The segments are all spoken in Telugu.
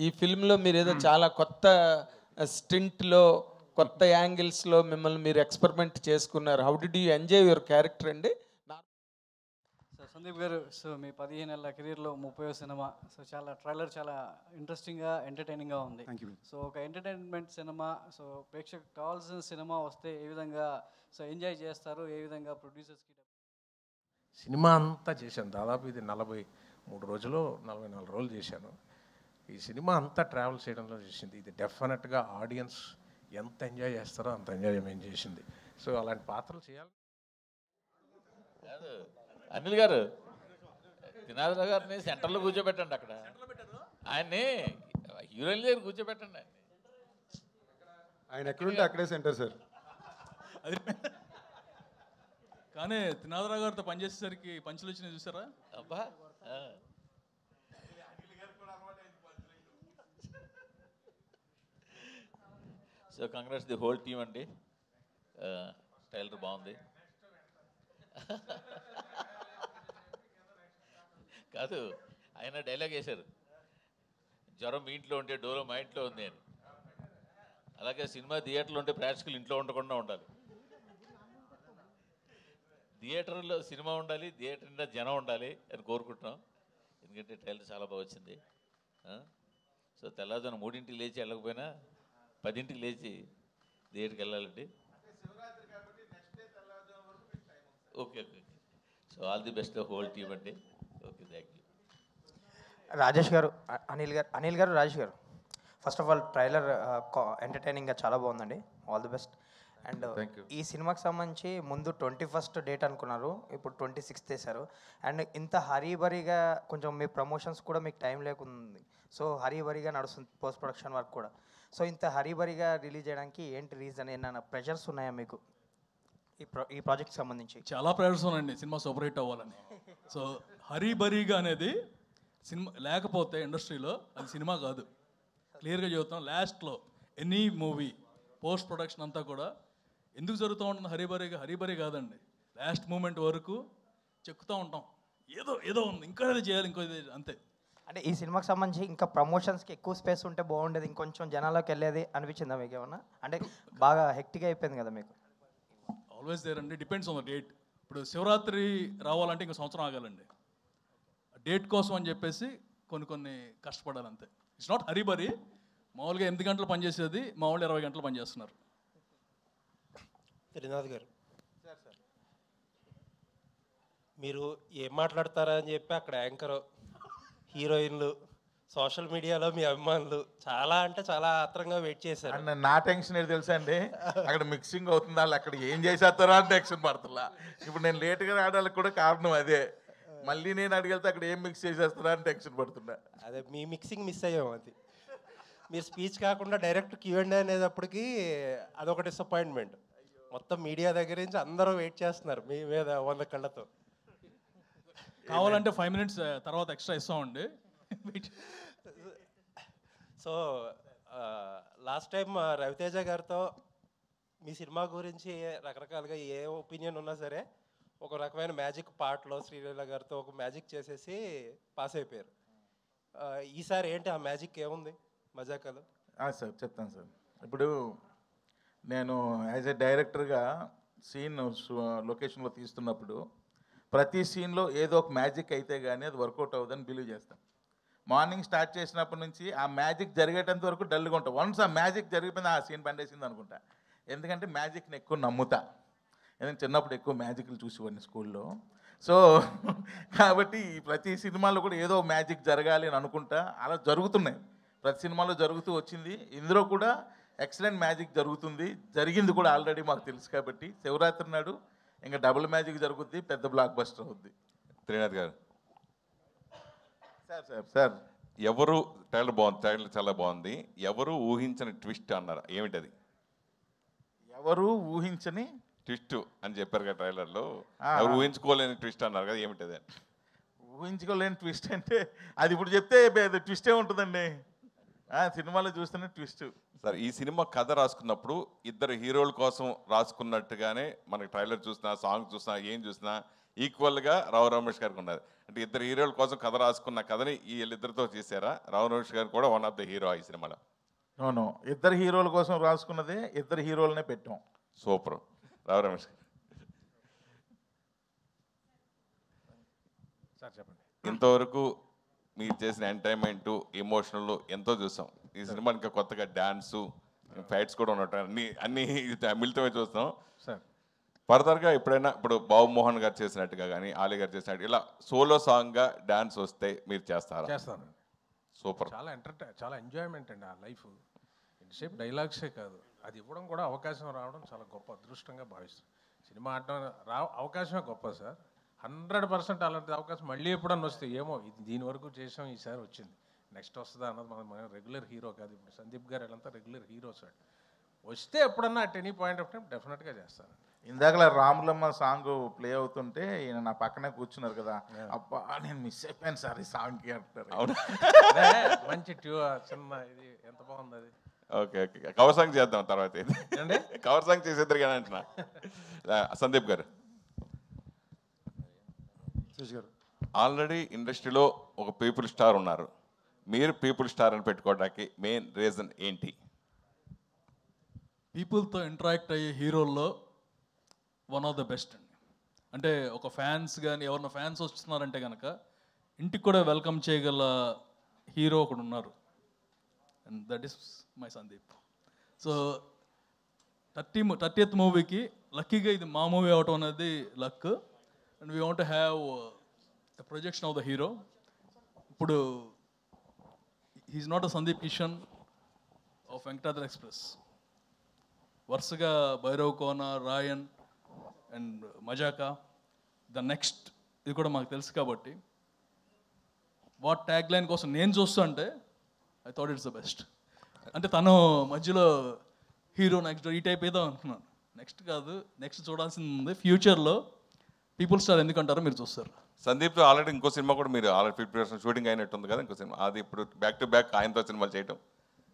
ఈ ఫిల్మ్లో మీరు ఏదో చాలా కొత్త స్టింట్లో కొత్త యాంగిల్స్లో మిమ్మల్ని మీరు ఎక్స్పెరిమెంట్ చేసుకున్నారు. How did you enjoy your character అండి? సో సందీప్ గారు, సో మీ 15 ఏళ్ళ కెరీర్లో 30వ సినిమా, సో చాలా ట్రైలర్ చాలా ఇంట్రెస్టింగ్గా ఎంటర్టైనింగ్గా ఉంది. సో ఒక ఎంటర్టైన్మెంట్ సినిమా, సో ప్రేక్షకు కావాల్సిన సినిమా వస్తే ఏ విధంగా సో ఎంజాయ్ చేస్తారు, ఏ విధంగా ప్రొడ్యూసర్స్కి? సినిమా అంతా చేశాను, దాదాపు ఇది 43 రోజులు 44 రోజులు చేశాను. ఈ సినిమా అంతా ట్రావెల్ చేయడంలో చేసింది. ఇది డెఫినెట్గా ఆడియన్స్ ఎంత ఎంజాయ్ చేస్తారో అంత ఎంజాయ్మెంట్ చేసింది. సో అలాంటి పాత్రలు చేయాలి. అనిల్ గారు, త్రినాథరావు గారిని సెంటర్లో కూర్చోబెట్టండి. అక్కడ ఆయన్ని హీరోయిన్ దగ్గర కూర్చోబెట్టండి. ఆయన ఎక్కడుంటే అక్కడే సెంటర్ సార్. అది కానీ త్రినాథరావు గారితో పనిచేసేసరికి పంచులు వచ్చినాయి చూసారా? అబ్బా, so congrats the whole team అండి. ట్రైలర్ బాగుంది. కాదు, ఆయన డైలాగ్ వేశారు, జ్వరం మీ ఇంట్లో ఉంటే డోలో మా ఇంట్లో ఉంది అని. అలాగే సినిమా థియేటర్లో ఉంటే ప్రేక్షకులు ఇంట్లో ఉండకుండా ఉండాలి. థియేటర్లో సినిమా ఉండాలి, థియేటర్ నిండా జనం ఉండాలి అని కోరుకుంటున్నాం. ఎందుకంటే ట్రైలర్ చాలా బాగా వచ్చింది. సో తెల్లవారుజామున 3ంటికి లేచి వెళ్ళకపోయినా 10ంటికి లేచి థియేటర్కి వెళ్ళాలండి. Okay okay. So all the best whole team అండి. Okay, thank you. Rajesh garu, Anil garu, Rajesh garu, first of all trailer ఎంటర్టైనింగ్గా చాలా బాగుందండి. All the best. అండ్ ఈ సినిమాకి సంబంధించి ముందు 21st డేట్ అనుకున్నారు, ఇప్పుడు 26th వేశారు. అండ్ ఇంత హరీబరీగా కొంచెం మీ ప్రమోషన్స్ కూడా మీకు టైం లేకుంది. సో హరీబరీగా నడుస్తుంది పోస్ట్ ప్రొడక్షన్ వర్క్ కూడా. సో ఇంత హరీబరీగా రిలీజ్ చేయడానికి ఏంటి రీజన్? ఏమైనా ప్రెషర్స్ ఉన్నాయా మీకు ఈ ప్రాజెక్ట్కి సంబంధించి? చాలా ప్రెషర్స్ ఉన్నాయండి సినిమా సూపర్ హిట్ అవ్వాలని. సో హరీబరీగా అనేది సినిమా లేకపోతే ఇండస్ట్రీలో అది సినిమా కాదు. క్లియర్గా చెబుతాం. లాస్ట్లో ఎనీ మూవీ పోస్ట్ ప్రొడక్షన్ అంతా కూడా ఎందుకు జరుగుతూ ఉంటుంది? హరీబరీ కాదండి. లాస్ట్ మూమెంట్ వరకు చెక్కుతూ ఉంటాం, ఏదో ఏదో ఉంది, ఇంకా ఏదో చేయాలి, ఇంకో అంతే. అంటే ఈ సినిమాకి సంబంధించి ఇంకా ప్రమోషన్స్కి ఎక్కువ స్పేస్ ఉంటే బాగుండేది, ఇంకొంచెం జనాల్లోకి వెళ్ళేది అనిపించిందా మీకు ఏమన్నా? అంటే బాగా హెక్టిక్గా అయిపోయింది కదా మీకు. ఆల్వేస్ దేర్ అండి, డిపెండ్స్ ఆన్ ద డేట్. ఇప్పుడు శివరాత్రి రావాలంటే ఇంకో సంవత్సరం ఆగాలండి. డేట్ కోసం అని చెప్పేసి కొన్ని కష్టపడాలి అంతే. It's not hurry burry. మామూలుగా 8 గంటలు పనిచేసేది మా వాళ్ళు 20 గంటలు పనిచేస్తున్నారు. త్రినాథ్ గారు, మీరు ఏం మాట్లాడతారా అని చెప్పి అక్కడ యాంకర్, హీరోయిన్లు, సోషల్ మీడియాలో మీ అభిమానులు చాలా అంటే చాలా ఆత్రంగా వెయిట్ చేశారు. అండ్ నా టెన్షన్ ఏది తెలుసా అండి, అక్కడ మిక్సింగ్ అవుతుందా, అక్కడ ఏం చేసేస్తారా అని టెన్షన్ పడుతుందా. ఇప్పుడు నేను లేట్గా రావడానికి కూడా కారణం అదే. మళ్ళీ నేను అడిగితే అక్కడ ఏం మిక్స్ చేసేస్తారా అని టెన్షన్ పడుతున్నా. అదే మీ మిక్సింగ్ మిస్ అయ్యాం. అది మీరు స్పీచ్ కాకుండా డైరెక్ట్ Q&A అనేటప్పటికి అదొక డిసప్పాయింట్మెంట్. మొత్తం మీడియా దగ్గర నుంచి అందరూ వెయిట్ చేస్తున్నారు మీ మీద 100 కళ్ళతో. కావాలంటే 5 minutes తర్వాత ఎక్స్ట్రా ఇస్తామండి. సో లాస్ట్ టైం రవితేజ గారితో మీ సినిమా గురించి రకరకాలుగా ఏ ఒపీనియన్ ఉన్నా సరే ఒక రకమైన మ్యాజిక్ పార్ట్లో శ్రీలీల గారితో ఒక మ్యాజిక్ చేసేసి పాస్ అయిపోయారు. ఈసారి ఏంటి ఆ మ్యాజిక్ ఏముంది మజాకాలు? సార్ చెప్తాను సార్. ఇప్పుడు నేను యాజ్ ఏ డైరెక్టర్గా సీన్ లొకేషన్లో తీస్తున్నప్పుడు ప్రతి సీన్లో ఏదో ఒక మ్యాజిక్ అయితే కానీ అది వర్కౌట్ అవ్వదని బిలీవ్ చేస్తాను. మార్నింగ్ స్టార్ట్ చేసినప్పటి నుంచి ఆ మ్యాజిక్ జరిగేటంత వరకు డల్గా ఉంటాం. వన్స్ ఆ మ్యాజిక్ జరిగిపోయింది, ఆ సీన్ పండేసింది అనుకుంటా. ఎందుకంటే మ్యాజిక్ని ఎక్కువ నమ్ముతా. ఎందుకంటే చిన్నప్పుడు ఎక్కువ మ్యాజిక్లు చూసేవాడిని స్కూల్లో. సో కాబట్టి ప్రతి సినిమాలో కూడా ఏదో మ్యాజిక్ జరగాలి అని అనుకుంటా. అలా జరుగుతున్నాయి, ప్రతి సినిమాలో జరుగుతూ వచ్చింది. ఇందులో కూడా ఎక్సలెంట్ మ్యాజిక్ జరుగుతుంది, జరిగింది కూడా ఆల్రెడీ మాకు తెలుసు. కాబట్టి శివరాత్రి నాడు ఇంకా డబుల్ మ్యాజిక్ జరుగుద్ది, పెద్ద బ్లాక్ బస్టర్ అవుద్ది. త్రినాథ్ గారు సార్ ఎవరు ట్రైలర్ బాగుంది, ట్రైలర్ చాలా బాగుంది. ఎవరు ఊహించని ట్విస్ట్ అన్నారు, ఏమిటది? ఎవరు ఊహించని ట్విస్ట్ అని చెప్పారు కదా ట్రైలర్లో. ఎవరు ఊహించుకోలేని ట్విస్ట్ అన్నారు కదా, ఏమిటది? ఊహించుకోలేని ట్విస్ట్ అంటే అది ఇప్పుడు చెప్తే ట్విస్టే ఉంటుందండి. సినిమాలో చూస్తేనే ట్విస్ట్. సార్, ఈ సినిమా కథ రాసుకున్నప్పుడు ఇద్దరు హీరోల కోసం రాసుకున్నట్టుగానే మనకి ట్రైలర్ చూసినా, సాంగ్ చూసినా, ఏం చూసినా ఈక్వల్గా రావు రమేష్ గారికి ఉన్నది. అంటే ఇద్దరు హీరోల కోసం కథ రాసుకున్న కథని వీళ్ళిద్దరితో చేశారా? రావు రమేష్ గారు కూడా వన్ ఆఫ్ ద హీరో ఈ సినిమాలో. అవును, ఇద్దరు హీరోల కోసం రాసుకున్నదే, ఇద్దరు హీరోలనే పెట్టాం. సూపర్. రావు రమేష్ గారు సార్ చెప్పండి. ఇంతవరకు మీరు చేసిన ఎంటర్టైన్మెంట్, ఎమోషనల్ ఎంతో చూసాం. ఈ సినిమా ఇంకా కొత్తగా డ్యాన్సు, ఫైట్స్ కూడా ఉన్నట్టు అన్ని మిళితమే చూస్తాం సార్. ఫర్దర్గా ఎప్పుడైనా ఇప్పుడు బాబుమోహన్ గారు చేసినట్టుగా కానీ ఆలీ గారు చేసినట్టు ఇలా సోలో సాంగ్గా డ్యాన్స్ వస్తే మీరు చేస్తారా? చేస్తాను. సూపర్. చాలా ఎంజాయ్మెంట్ అండి ఆ లైఫ్. ఇంతసేపు డైలాగ్సే కాదు, అది ఇవ్వడం కూడా అవకాశం రావడం చాలా గొప్ప అదృష్టంగా భావిస్తాను. సినిమా ఆడడం అవకాశమే గొప్ప సార్. 100% అలాంటి అవకాశం మళ్ళీ ఎప్పుడన్నా వస్తే ఏమో, ఇది దీని వరకు చేసాం, ఈసారి వచ్చింది, నెక్స్ట్ వస్తుందా అన్నది మన రెగ్యులర్ హీరో కాదు. ఇప్పుడు సందీప్ గారు వీళ్ళంతా రెగ్యులర్ హీరోస్ అండి. వస్తే ఎప్పుడన్నా at any point of time డెఫినెట్గా చేస్తాను. ఇందాకలా రాములమ్మ సాంగ్ ప్లే అవుతుంటే ఈయన నా పక్కనే కూర్చున్నారు కదా, అబ్బా నేను మిస్ అయిపోయాను సార్ ఈ సాంగ్కి అంటారు. అవును, మంచి చిన్న ఇది ఎంత బాగుంది అది. ఓకే ఓకే, కవర్ సాంగ్ చేద్దాం తర్వాత. ఇది కవర్ సాంగ్ చేసేద్దరు కానీ అంటున్నా. సందీప్ గారు, ఆల్రెడీ ఇండస్ట్రీలో ఒక పీపుల్ స్టార్ ఉన్నారు, మీరు పీపుల్ స్టార్ అని పెట్టుకోవడానికి మెయిన్ రీజన్ ఏంటి? పీపుల్తో ఇంటరాక్ట్ అయ్యే హీరోల్లో వన్ ఆఫ్ ద బెస్ట్ అండి. అంటే ఒక ఫ్యాన్స్ కానీ ఎవరన్నా ఫ్యాన్స్ వస్తున్నారంటే కనుక ఇంటికి కూడా వెల్కమ్ చేయగల హీరో ఒకడు ఉన్నారు, and that is my Sandeep. So 30th మూవీకి లక్కీగా ఇది మా మూవీ అవటం అనేది luck, and we want have the projection of the hero. ఇప్పుడు he's not a Sandeep Kishan of Venkatadri Express. వరుసగా Bhairav Kona, Raayan and Mazaka, the next ఇది కూడా మాకు తెలుసు కాబట్టి వాట్ ట్యాగ్ లైన్ కోసం నేను చూస్తా అంటే I thought it's the best. అంటే తను మధ్యలో హీరో నెక్స్ట్ ఈ టైప్ ఏదో అనుకున్నాను. నెక్స్ట్ కాదు, నెక్స్ట్ చూడాల్సింది ఉంది. ఫ్యూచర్లో పీపుల్ స్టార్ ఎందుకంటారో మీరు చూస్తారు. సందీప్తో ఆల్రెడీ ఇంకో సినిమా కూడా మీరు ఆల్రెడీ 50% షూటింగ్ అయినట్టుంది కదా, ఇంకో సినిమా. అది ఇప్పుడు బ్యాక్ టు బ్యాక్ ఆయనతో సినిమాలు చేయటం.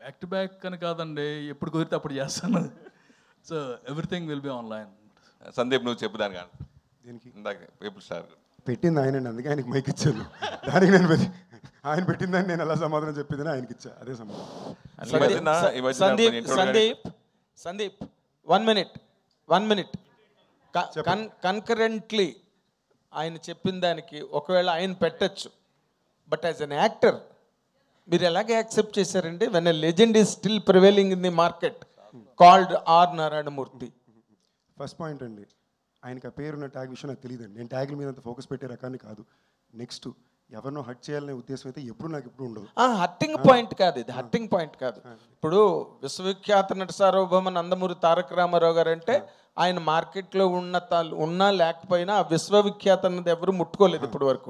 బ్యాక్ టు బ్యాక్ అని కాదండి, ఎప్పుడు కుదిరితే అప్పుడు చేస్తాను. So everything will be online. Sandeep నువ్వు చెప్పుదాను కానీ దీనికి ఇందాక పీపుల్ స్టార్ పెట్టింది ఆయనండి, అందుకే ఆయనకి మైక్ ఇచ్చాను. దానికి నేను ఆయన పెట్టిందని నేను ఎలా సమాధానం చెప్పిందని ఆయనకి ఇచ్చా, అదే సమాధానం. సందీప్ 1 minute కన్కరెంట్లీ ఆయన చెప్పిన దానికి ఒకవేళ ఆయన పెట్టచ్చు, బట్ యాజ్ అన్ యాక్టర్ మీరు ఎలాగే యాక్సెప్ట్ చేశారండి when a legend is still prevailing in the market called R Narayana Murthy? First point అండి, ఆయనకి ఆ పేరున్న ట్యాగ్ విషయం నాకు తెలియదండి. నేను ట్యాగ్ల మీద అంత ఫోకస్ పెట్టే రకాన్ని కాదు. నెక్స్ట్ ఎవరినో హర్ట్ చేయాలనే ఉద్దేశం అయితే నాకు ఎప్పుడు ఉండదు. హట్టింగ్ పాయింట్ కాదు ఇది, హట్టింగ్ పాయింట్ కాదు. ఇప్పుడు విశ్వవిఖ్యాత నట సార్వభౌమ నందమూరి తారక రామారావు గారు అంటే ఆయన మార్కెట్లో ఉన్నా లేకపోయినా ఆ విశ్వవిఖ్యాత అన్నది ఎవరు ముట్టుకోలేదు ఇప్పటి వరకు.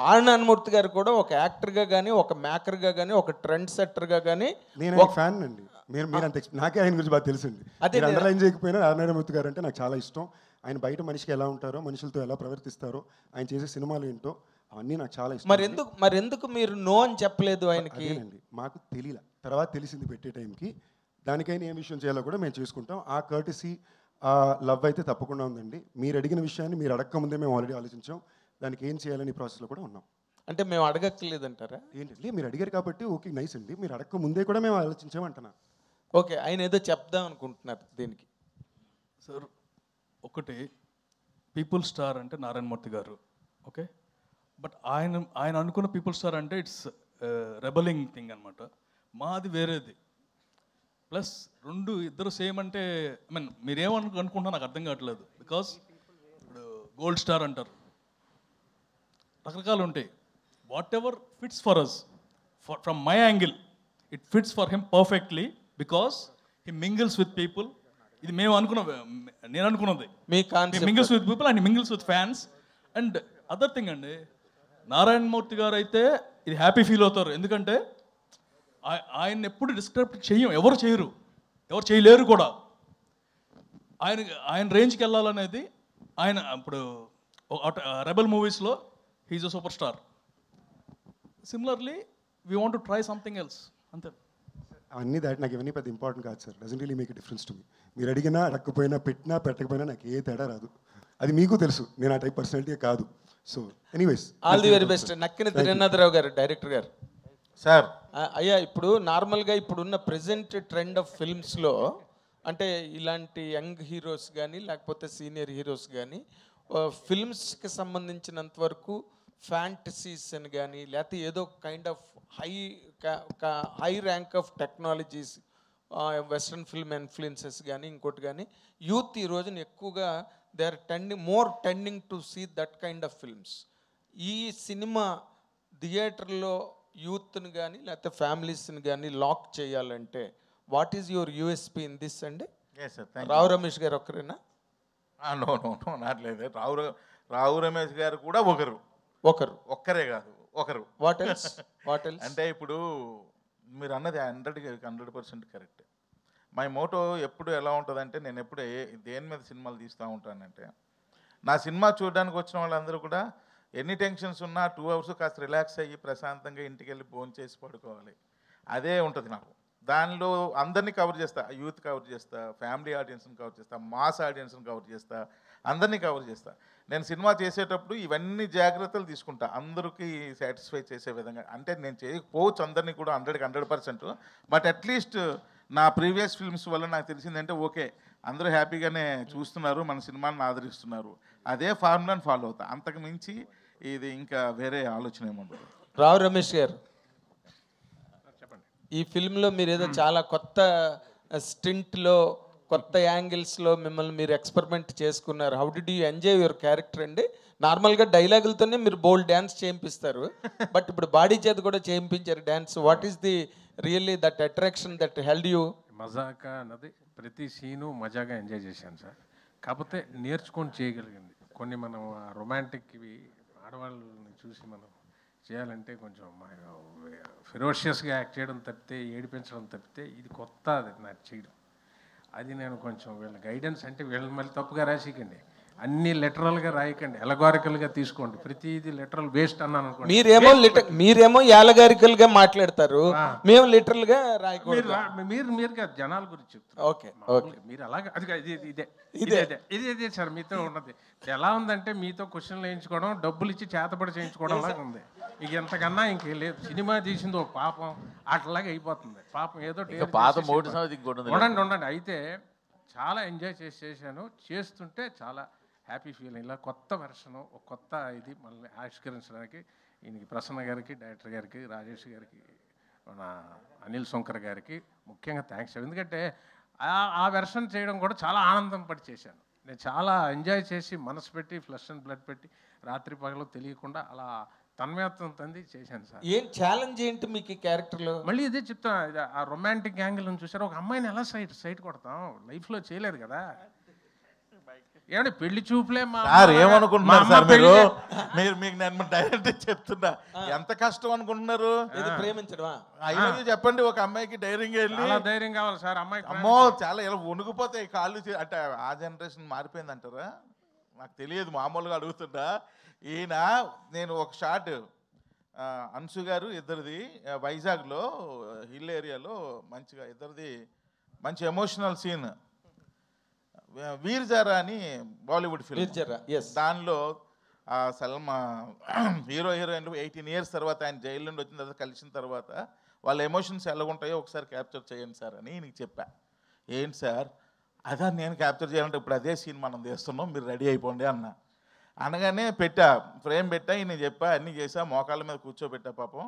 ఆర్ నారాయణమూర్తి గారు కూడా ఒక యాక్టర్గా కానీ, ఒక మేకర్గా కానీ, ఒక ట్రెండ్ సెట్టర్గా కానీ నేను ఒక ఫ్యాన్ అండి. మీరు అంత నాకే ఆయన గురించి బాగా తెలుసండి. మీరు అండర్లైన్ చేయకపోయినా ఆర్ నారాయణమూర్తి గారు అంటే నాకు చాలా ఇష్టం. ఆయన బయట మనిషికి ఎలా ఉంటారో, మనుషులతో ఎలా ప్రవర్తిస్తారో, ఆయన చేసే సినిమాలు ఏంటో అవన్నీ నాకు చాలా ఇష్టం. మరెందుకు మీరు నో అని చెప్పలేదు ఆయనకి? మాకు తెలియలే, తర్వాత తెలిసింది పెట్టే టైంకి. దానికైనా ఏం విషయం చేయాలో కూడా మేము చేసుకుంటాం. ఆ కర్టసీ, ఆ లవ్ అయితే తప్పకుండా ఉందండి. మీరు అడిగిన విషయాన్ని మీరు అడగక ముందే మేము ఆల్రెడీ ఆలోచించాం. దానికి ఏం చేయాలని ప్రాసెస్లో కూడా ఉన్నాం. అంటే మేము అడగక్కర్లేదంటారా? ఏంటండి, మీరు అడిగారు కాబట్టి ఓకే నైస్ అండి. మీరు అడగక ముందే కూడా మేము ఆలోచించామంటున్నా. ఓకే, ఆయన ఏదో చెప్దాం అనుకుంటున్నారు దీనికి. సార్ ఒకటి, పీపుల్ స్టార్ అంటే నారాయణమూర్తి గారు, ఓకే. బట్ ఆయన అనుకున్న పీపుల్ స్టార్ అంటే ఇట్స్ రెబలింగ్ థింగ్ అనమాట. మాది వేరేది. ప్లస్ ఇద్దరు సేమ్ అంటే ఐ మీన్ మీరేమనుకుంటున్నా నాకు అర్థం కావట్లేదు. బికాస్ ఇప్పుడు గోల్డ్ స్టార్ అంటారు, రకరకాలు ఉంటాయి. Whatever fits for us, from my angle it fits for him perfectly because he mingles with people. ఇది నేను అనుకున్నది. Mingles with people and mingles with fans. And other thing అండి, నారాయణమూర్తి గారు అయితే ఇది హ్యాపీ ఫీల్ అవుతారు. ఎందుకంటే ఆయన ఎప్పుడు డిస్క్రైబ్ ఎవరు చేయలేరు కూడా. ఆయన రేంజ్కి వెళ్ళాలనేది ఆయన. ఇప్పుడు రెబల్ మూవీస్లో he's a super star. Similarly we want to try something else, అంతే. అన్నీ నాకు ఇవన్నీ పెద్ద ఇంపార్టెంట్ కాదు sir. Doesn't really make a difference to me. మీరు అడిగినా, అడగకపోయినా, పెట్టినా పెట్టకపోయినా నాకు ఏ తేడా రాదు. అది మీకు తెలుసు. నేను ఆ టైప్ పర్సనాలిటీ కాదు. So anyways all the very best. Nakkina Trinadharao garu, director గారు. సార్ అయ్యా, ఇప్పుడు నార్మల్గా ఇప్పుడున్న ప్రజెంట్ ట్రెండ్ ఆఫ్ ఫిల్మ్స్లో అంటే ఇలాంటి యంగ్ హీరోస్ కానీ లేకపోతే సీనియర్ హీరోస్ కానీ ఫిల్మ్స్కి సంబంధించినంత వరకు ఫ్యాంటసీస్ అని కానీ లేకపోతే ఏదో kind of high rank of technologies, western film influences కానీ ఇంకోటి కానీ యూత్ ఈ రోజున ఎక్కువగా they are tending to see that kind of films. ఈ సినిమా థియేటర్లో యూత్ని కానీ లేకపోతే ఫ్యామిలీస్ని కానీ లాక్ చేయాలంటే what is your USP in this అండి? రావు రమేష్ గారు ఒక్కరేనా? నో నో నో నాట్లేదు. రావు రమేష్ గారు కూడా ఒక్కరే కాదు ఒకరు. What else? అంటే ఇప్పుడు మీరు అన్నది 100% కరెక్ట్. మై మోటో ఎప్పుడు ఎలా ఉంటుందంటే, నేను ఎప్పుడు దేని మీద సినిమాలు తీస్తూ ఉంటానంటే, నా సినిమా చూడడానికి వచ్చిన వాళ్ళందరూ కూడా ఎన్ని టెన్షన్స్ ఉన్నా 2 hours కాస్త రిలాక్స్ అయ్యి ప్రశాంతంగా ఇంటికి వెళ్ళి భోజనం చేసి పడుకోవాలి. అదే ఉంటుంది నాకు. దానిలో అందరినీ కవర్ చేస్తా, యూత్ కవర్ చేస్తా, ఫ్యామిలీ ఆడియన్స్ని కవర్ చేస్తా, మాస్ ఆడియన్స్ని కవర్ చేస్తా, అందరినీ కవర్ చేస్తా. నేను సినిమా చేసేటప్పుడు ఇవన్నీ జాగ్రత్తలు తీసుకుంటా అందరికీ సాటిస్ఫై చేసే విధంగా. అంటే నేను చేయకపోవచ్చు అందరినీ కూడా 100% బట్ అట్లీస్ట్ నా ప్రీవియస్ ఫిల్మ్స్ వల్ల నాకు తెలిసిందంటే ఓకే, అందరూ హ్యాపీగానే చూస్తున్నారు, మన సినిమాని ఆదరిస్తున్నారు. అదే ఫార్ములాని ఫాలో అవుతా. అంతకు మించి ఇది ఇంకా వేరే ఆలోచన ఏముండదు. రావు రమేష్ గారు, ఈ ఫిల్మ్లో మీరు ఏదో చాలా కొత్త స్టింట్లో కొత్త యాంగిల్స్లో మిమ్మల్ని మీరు ఎక్స్పెరిమెంట్ చేసుకున్నారు. How did you enjoy your character అండి? నార్మల్గా డైలాగులతోనే మీరు బోల్డ్ డ్యాన్స్ చేయింపిస్తారు, బట్ ఇప్పుడు బాడీ చేత కూడా చేయించారు dance. What is the really that attraction that held you? Mazaka అన్నది ప్రతి సీను మజాగా ఎంజాయ్ చేశాను సార్. కాకపోతే నేర్చుకొని చేయగలిగింది కొన్ని. మనం రొమాంటిక్వి ఆడవాళ్ళని చూసి మనం చేయాలంటే కొంచెం ఫెరోషియస్గా యాక్ట్ చేయడం తప్పితే, ఏడిపించడం తప్పితే ఇది కొత్త అది నాకు చేయడం. అది నేను కొంచెం వీళ్ళ గైడెన్స్ అంటే వీళ్ళని మళ్ళీ తప్పుగా రాసికండి, అన్ని లిటరల్గా రాయకండి, ఎలగారికల్గా తీసుకోండి. ప్రతిది లిటరల్ వేస్ట్ అన్నాను అనుకోండి. మీరేమో యాలగారికల్గా మాట్లాడతారు, మేము లిటరల్ గా రాయకూడదు. మీరు కాదు, జనాల గురించి చెప్తారు. ఓకే, మీరు అలాగే అది ఇదే సార్ మీతో ఉన్నది. ఎలా ఉందంటే మీతో క్వశ్చన్లు వేయించుకోవడం, డబ్బులు ఇచ్చి చేతపడి చేయించుకోవడం లాగా ఉంది. ఇక ఎంతకన్నా ఇంక లేదు. సినిమా తీసింది ఒక పాపం అట్లాగే అయిపోతుంది. పాపం ఏదో ఉండండి. అయితే చాలా ఎంజాయ్ చేశాను. చేస్తుంటే చాలా హ్యాపీ ఫీలింగ్. ఇలా కొత్త వెర్షను, ఒక కొత్త ఇది మళ్ళీ ఆవిష్కరించడానికి ఈయనకి, ప్రసన్న గారికి, డైరెక్టర్ గారికి, రాజేష్ గారికి, మన అనిల్ శంకర్ గారికి ముఖ్యంగా థ్యాంక్స్. ఎందుకంటే ఆ వెర్షన్ చేయడం కూడా చాలా ఆనందం పడి చేశాను. నేను చాలా ఎంజాయ్ చేసి మనసు పెట్టి ఫ్లష్ అండ్ బ్లడ్ పెట్టి రాత్రి పగలు తెలియకుండా అలా తన్మయత్వం తంది చేశాను సార్. ఏం ఛాలెంజ్ ఏంటి మీకు ఈ క్యారెక్టర్లో? మళ్ళీ ఇదే చెప్తాను, ఆ రొమాంటిక్ యాంగిల్ అని చూసారు. ఒక అమ్మాయిని ఎలా సైట్ కొడతాం, లైఫ్లో చేయలేదు కదా. ఏమంటే పెళ్లి చూపులే ఏమనుకుంటున్నారు సార్ మీరు మీకు నేను డైరెక్ట్ చెప్తున్నా, ఎంత కష్టం అనుకుంటున్నారు ప్రేమించడమా? చెప్పండి. ఒక అమ్మాయికి ధైర్యంగా వెళ్ళి, ధైర్యం కావాలి సార్ అమ్మాయి. అమ్మో చాలా ఇలా వణుకుపోతాయి కాళ్ళు. అంటే ఆ జనరేషన్ మారిపోయింది అంటారా నాకు తెలియదు, మామూలుగా అడుగుతున్నా. ఈయన నేను ఒక షాట్ అన్సు గారు ఇద్దరిది వైజాగ్లో హిల్ ఏరియాలో మంచిగా ఇద్దరిది మంచి ఎమోషనల్ సీన్. వీర్ జారా అని బాలీవుడ్ ఫిల్మ్, దానిలో సల్మా హీరోయిన్లు 18 years తర్వాత ఆయన జైలు నుండి వచ్చిన తర్వాత కలిసిన తర్వాత వాళ్ళ ఎమోషన్స్ ఎలా ఉంటాయో ఒకసారి క్యాప్చర్ చేయండి సార్ అని నీకు చెప్పా. ఏంటి సార్ అదా నేను క్యాప్చర్ చేయాలంటే ఇప్పుడు అదే సీన్ మనం తీస్తున్నాం, మీరు రెడీ అయిపోండి అన్న. అనగానే ఫ్రేమ్ పెట్టా, నేను చెప్పా, అన్నీ చేసా, మోకాళ్ళ మీద కూర్చోబెట్టా. పాపం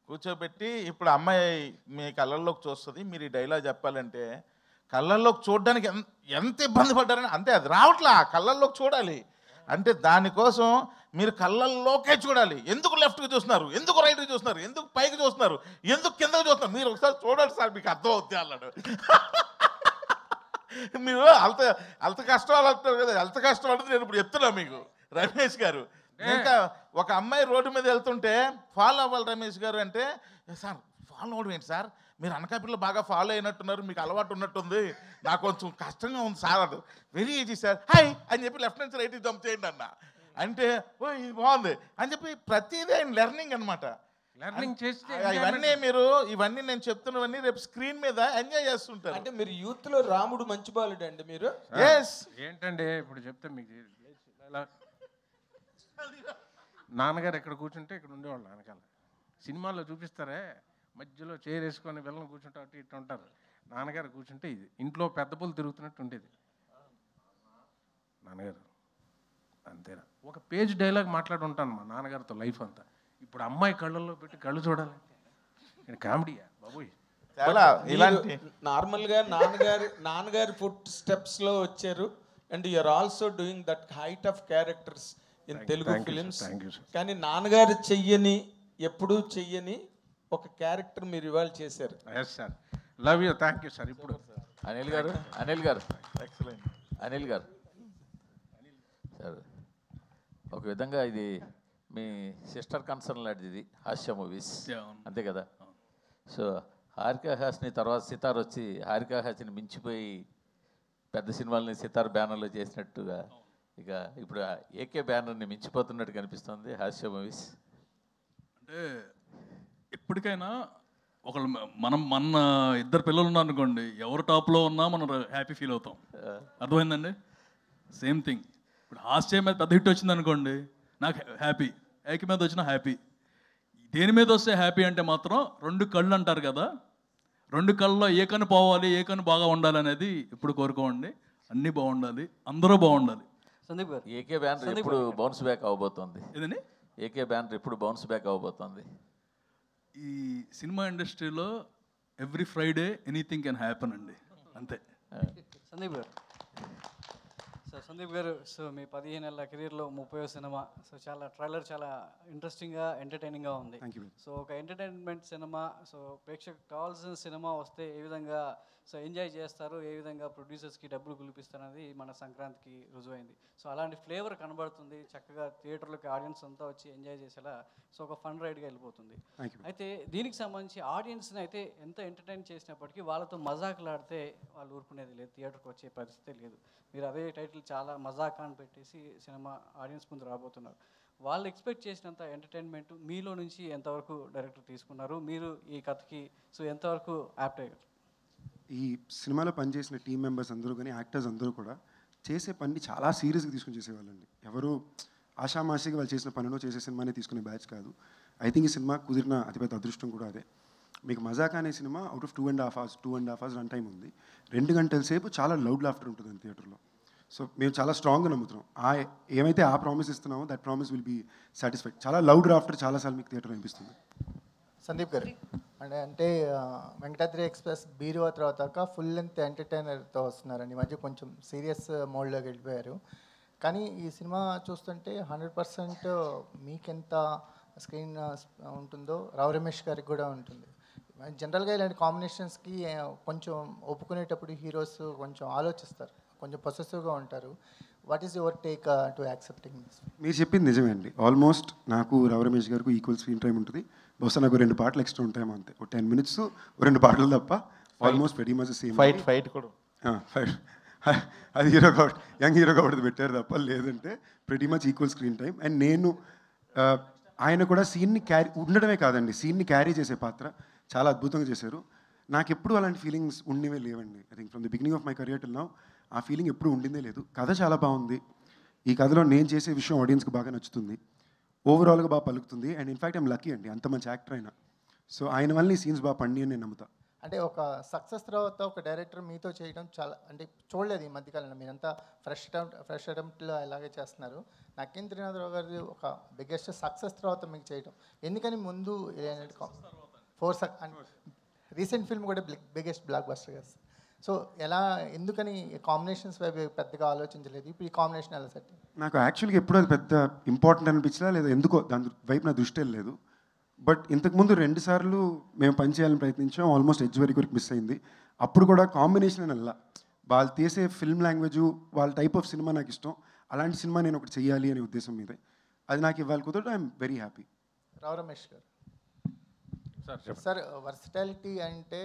కూర్చోబెట్టి ఇప్పుడు అమ్మాయి మీ కళ్ళల్లోకి చూస్తుంది, మీరు ఈ డైలాగ్ చెప్పాలంటే కళ్ళల్లోకి చూడడానికి ఎంత ఇబ్బంది పడ్డారని. అంతే, అది రావట్లా, కళ్ళల్లోకి చూడాలి అంటే దానికోసం మీరు కళ్ళల్లోకే చూడాలి. ఎందుకు లెఫ్ట్కి చూస్తున్నారు, ఎందుకు రైట్కి చూస్తున్నారు, ఎందుకు పైకి చూస్తున్నారు, ఎందుకు కిందకి చూస్తున్నారు, మీరు ఒకసారి చూడండి సార్ మీకు అర్థం అవుతుంది అన్నాడు. మీరు అంత కష్టం అంటారు కదా, అంత కష్టం అంటే నేను ఇప్పుడు చెప్తున్నా మీకు రమేష్ గారు. ఇంకా ఒక అమ్మాయి రోడ్డు మీద వెళ్తుంటే ఫాలో అవ్వాలి రమేష్ గారు అంటే, సార్ ఫాలో అవ్వడం ఏంటి సార్, మీరు అనకాపల్లిలో బాగా ఫాలో అయినట్టున్నారు, మీకు అలవాటు ఉన్నట్టుంది, నాకు కొంచెం కష్టంగా ఉంది సార్. అది వెరీ ఈజీ సార్, హాయ్ అని చెప్పి లెఫ్ట్ నుంచి రైట్కి జంప్ చేయండి అన్న. అంటే ఓ ఇది బాగుంది అని చెప్పి ప్రతిదీ ఆయన లెర్నింగ్ అనమాట. లెర్నింగ్ చేస్తే ఇవన్నీ నేను చెప్తున్నవన్నీ రేపు స్క్రీన్ మీద ఎంజాయ్ చేస్తుంటారు. అంటే మీరు యూత్ లో రాముడు మంచి బాలుడు అండి మీరు. ఏంటండి ఇప్పుడు చెప్తే మీకు నాన్నగారు ఎక్కడ కూర్చుంటే ఇక్కడ ఉండేవాళ్ళు వెనకాల. సినిమాల్లో చూపిస్తారే మధ్యలో చైర్ వేసుకొని వెళ్ళని కూర్చుంటే అటు ఇటు ఉంటారు. నాన్నగారు కూర్చుంటే ఇది ఇంట్లో పెద్ద పులు తిరుగుతున్నట్టు ఉండేది నాన్నగారు. అంతేనా, ఒక పేజ్ డైలాగ్ మాట్లాడి ఉంటాను మా నాన్నగారితో లైఫ్ అంతా. ఇప్పుడు అమ్మాయి కళ్ళల్లో పెట్టి కళ్ళు చూడాలంటే నేను కామెడీయా బాబోయ్. చాలా ఇలాంటి నార్మల్గా నాన్నగారి ఫుట్ స్టెప్స్లో వచ్చారు. And you're also doing that height of characters in Telugu films. కానీ నాన్నగారు ఎప్పుడూ చెయ్యని ఒక క్యారెక్టర్ మీరు ఇవాళ చేశారు. Yes sir, love you, thank you sir. ఇప్పుడు అనిల్ గారు ఎక్సలెంట్. అనిల్ గారు సార్, ఒక విధంగా ఇది మీ సిస్టర్ కన్సర్న్ లాంటిది హాస్య మూవీస్, అంతే కదా? సో హారికా హాస్ని తర్వాత సితార్ వచ్చి హారికా హాస్ని మించిపోయి పెద్ద సినిమాలని సితార్ బ్యానర్లో చేసినట్టుగా ఇక ఇప్పుడు ఏకే బ్యానర్ని మించిపోతున్నట్టు కనిపిస్తుంది హాస్య మూవీస్. అంటే ఎప్పటికైనా ఒకళ్ళు మన ఇద్దరు పిల్లలు ఉన్నారు అనుకోండి, ఎవరు టాప్లో ఉన్నా మనం హ్యాపీ ఫీల్ అవుతాం. అర్థమైందండి? Same thing. ఇప్పుడు హాస్య మీద పెద్ద హిట్ వచ్చింది అనుకోండి, నాకు హ్యాపీ. ఏక మీద వచ్చినా హ్యాపీ. దేని మీద వస్తే హ్యాపీ అంటే మాత్రం రెండు కళ్ళు అంటారు కదా, రెండు కళ్ళలో ఏ కన్ను పోవాలి, ఏ కన్ను బాగా ఉండాలి అనేది ఎప్పుడు కోరుకోండి. అన్నీ బాగుండాలి, అందరూ బాగుండాలి. సందీప్ గారు, ఏకే బ్యానర్ ఇప్పుడు బౌన్స్ బ్యాక్ అవబోతోంది. ఏదండి? ఏకే బ్యానర్ ఇప్పుడు బౌన్స్ బ్యాక్ అవబోతోంది. ఈ సినిమా ఇండస్ట్రీలో every Friday anything can happen అండి, అంతే. సందీప్ గారు, సో మీ 15 ఏళ్ళ కెరీర్లో 30వ సినిమా. సో ట్రైలర్ చాలా ఇంట్రెస్టింగ్గా ఎంటర్టైనింగ్గా ఉంది. సో ఒక ఎంటర్టైన్మెంట్ సినిమా, సో ప్రేక్షకు కావాల్సిన సినిమా వస్తే ఏ విధంగా సో ఎంజాయ్ చేస్తారు, ఏ విధంగా ప్రొడ్యూసర్స్కి డబ్బులు కులిపిస్తారు అనేది మన సంక్రాంతికి రుజువైంది. సో అలాంటి ఫ్లేవర్ కనబడుతుంది. చక్కగా థియేటర్లోకి ఆడియన్స్ అంతా వచ్చి ఎంజాయ్ చేసేలా సో ఒక ఫన్ రైడ్గా వెళ్ళిపోతుంది. అయితే దీనికి సంబంధించి ఆడియన్స్ని అయితే ఎంత ఎంటర్టైన్ చేసినప్పటికీ వాళ్ళతో మజాకులాడితే వాళ్ళు ఊరుకునేది లేదు, థియేటర్కి వచ్చే పరిస్థితే లేదు. మీరు అదే టైటిల్ చాలా మజాక్ అని పెట్టేసి సినిమా ఆడియన్స్ ముందు రాబోతున్నారు. వాళ్ళు ఎక్స్పెక్ట్ చేసినంత ఎంటర్టైన్మెంట్ మీలో నుంచి ఎంతవరకు డైరెక్టర్ తీసుకున్నారు, మీరు ఈ కథకి సో ఎంతవరకు యాప్ట్ అయ్యారు? ఈ సినిమాలో పనిచేసిన టీం మెంబర్స్ అందరూ కానీ యాక్టర్స్ అందరూ కూడా చేసే పని చాలా సీరియస్గా తీసుకుని చేసేవాళ్ళండి. ఎవరు ఆషామాషిగా వాళ్ళు చేసిన పనిలో చేసే సినిమానే తీసుకునే బ్యాచ్ కాదు. ఐ థింక్ ఈ సినిమా కుదిరిన అతిపెద్ద అదృష్టం కూడా అదే. మీకు మజాక్ అనే cinema out of 2.5 hours run time ఉంది. 2 గంటల సేపు చాలా లౌడ్ లాఫ్టర్ ఉంటుంది థియేటర్లో. సో మేము చాలా స్ట్రాంగ్గా నమ్ముతున్నాం. ఏమైతే ఆ ప్రామిస్ ఇస్తున్నామో that promise will be satisfied. చాలా లౌడ్ లాఫ్టర్ చాలాసార్లు మీకు థియేటర్లో అనిపిస్తుంది. సందీప్ గారు, అంటే వెంకటాద్రి ఎక్స్ప్రెస్ బీరువా తర్వాత ఫుల్ లెంత్ ఎంటర్టైనర్తో వస్తున్నారండి. ఈ మధ్య కొంచెం సీరియస్ మోడ్లోకి వెళ్ళిపోయారు. కానీ ఈ సినిమా చూస్తుంటే 100% మీకెంత స్క్రీన్ ఉంటుందో రావు రమేష్ గారికి కూడా ఉంటుంది. జనరల్గా ఇలాంటి కాంబినేషన్స్కి కొంచెం ఒప్పుకునేటప్పుడు హీరోస్ కొంచెం ఆలోచిస్తారు, కొంచెం పొసెసివ్గా ఉంటారు. What is your take to accepting this? మీరు చెప్పింది నిజమే అండి. ఆల్మోస్ట్ నాకు రావు రమేష్ గారికి ఈక్వల్ స్క్రీన్ టైం ఉంటుంది. బహుశా నాకు 2 పాటలు ఎక్స్ట్రా ఉంటాయేమో, అంతే. ఒక 10 minutes 2 పాటలు తప్ప almost very much same. Fight కూడా అది హీరో కాబట్టి యంగ్ హీరో కాబట్టి పెట్టారు తప్ప, లేదంటే pretty much equal screen time. And నేను ఆయన కూడా సీన్ని క్యారీ ఉండడమే కాదండి, సీన్ని క్యారీ చేసే పాత్ర చాలా అద్భుతంగా చేశారు. నాకు ఎప్పుడు అలాంటి ఫీలింగ్స్ ఉండేవే లేవండి. I think from the beginning of my career till now ఆ ఫీలింగ్ ఎప్పుడు ఉండిందే లేదు. కథ చాలా బాగుంది. ఈ కథలో నేను చేసే విషయం ఆడియన్స్కి బాగా నచ్చుతుంది, ఓవరాల్గా బాగా పలుకుతుంది. అండ్ ఇన్ఫ్యాక్ట్ ఐమ్ లక్కీ అండి, అంత మంచి యాక్టర్ అయినా. సో ఆయన వల్ల ఈ సీన్స్ బాగా పండి అని నేను నమ్ముతా. అంటే ఒక సక్సెస్ తర్వాత ఒక డైరెక్టర్ మీతో చేయడం చాలా, అంటే చూడలేదు ఈ మధ్యకాలంలో. మీరంతా ఫ్రెష్ అటెంప్ట్లో అలాగే చేస్తున్నారు. నక్కిన్ త్రినాథరావు గారి ఒక బిగ్గెస్ట్ సక్సెస్ తర్వాత మీకు చేయడం ఎందుకని? ముందు రీసెంట్ ఫిల్మ్ కూడా బిగ్గెస్ట్ బ్లాక్ బస్టర్ కదా. సో ఎలా, ఎందుకని కాంబినేషన్స్ వైపు పెద్దగా ఆలోచించలేదు? ఇప్పుడు ఈ కాంబినేషన్ ఎలా సెట్? నాకు యాక్చువల్గా ఎప్పుడు అది పెద్ద ఇంపార్టెంట్ అనిపించదా, లేదా ఎందుకో దాని వైపు నా దృష్టి వెళ్ళలేదు. బట్ ఇంతకుముందు 2 సార్లు మేము పనిచేయాలని ప్రయత్నించాం. ఆల్మోస్ట్ ఎడ్జ్ వరకు మిస్ అయింది. అప్పుడు కూడా కాంబినేషన్ అని అలా వాళ్ళు తీసే ఫిల్మ్ లాంగ్వేజ్, వాళ్ళ టైప్ ఆఫ్ సినిమా నాకు ఇష్టం. అలాంటి సినిమా నేను ఒకటి చెయ్యాలి అనే ఉద్దేశం మీదే. అది నాకు ఇవ్వాలి కుదరదు. I'm very happy. Rao Ramesh garu sir, versatility అంటే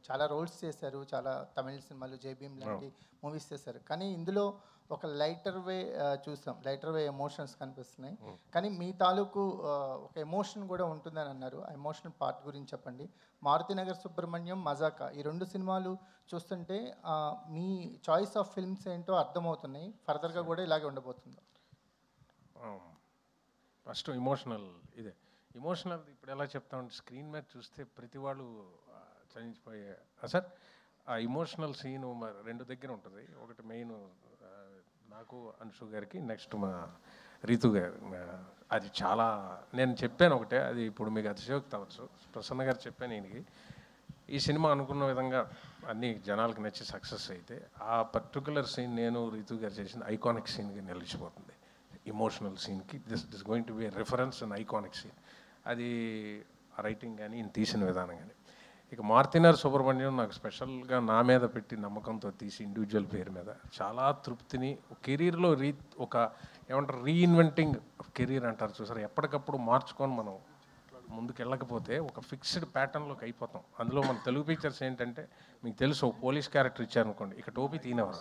చాలా రోల్స్ చేశారు, చాలా తమిళ సినిమాలు, జైభీమ్ లాంటి మూవీస్ చేశారు. కానీ ఇందులో ఒక లైటర్ వే చూసాం, లైటర్ వే ఎమోషన్స్ కనిపిస్తున్నాయి. కానీ మీ తాలూకు ఒక ఎమోషన్ కూడా ఉంటుందని అన్నారు. ఆ ఎమోషనల్ పార్ట్ గురించి చెప్పండి. మారుతినగర్ సుబ్రహ్మణ్యం, మజాకా, ఈ 2 సినిమాలు చూస్తుంటే మీ చాయిస్ ఆఫ్ ఫిల్మ్స్ ఏంటో అర్థమవుతున్నాయి. ఫర్దర్గా కూడా ఇలాగే ఉండబోతుందా? ఫస్ట్ ఇమోషనల్ ఇదే ఇమోషనల్ ఇప్పుడు ఎలా చెప్తామంటే స్క్రీన్ మీద చూస్తే ప్రతి వాళ్ళు చలించిపోయే సార్ ఆ ఇమోషనల్ సీను రెండు దగ్గర ఉంటుంది. ఒకటి మెయిన్ నాకు అన్షు గారికి, నెక్స్ట్ మా రీతు గారు. అది చాలా నేను చెప్పాను ఒకటే, అది ఇప్పుడు మీకు అతిశయోక్తి అవ్వచ్చు. ప్రసన్న గారు చెప్పాను ఈయనకి, ఈ సినిమా అనుకున్న విధంగా అన్ని జనాలకు నచ్చి సక్సెస్ అయితే ఆ పర్టికులర్ సీన్ నేను రీతు గారు చేసిన ఐకానిక్ సీన్కి నిలిచిపోతుంది. ఇమోషనల్ సీన్కి this going to be reference and iconic scene. అది రైటింగ్ కానీ ఈయన తీసిన విధానం కానీ. ఇక మార్తినర్ సుబ్రహ్మణ్యం నాకు స్పెషల్గా నా మీద పెట్టి నమ్మకంతో తీసి ఇండివిజువల్ పేరు మీద చాలా తృప్తిని కెరీర్లో ఒక ఏమంటారు రీఇన్వెంటింగ్ కెరీర్ అంటారు చూసారు, ఎప్పటికప్పుడు మార్చుకొని మనం ముందుకు వెళ్ళకపోతే ఒక ఫిక్స్డ్ ప్యాటర్న్లోకి అయిపోతాం. అందులో మన తెలుగు పిక్చర్స్ ఏంటంటే మీకు తెలుసు, ఒక పోలీస్ క్యారెక్టర్ ఇచ్చారనుకోండి, ఇక టోపీ తీనేవారు,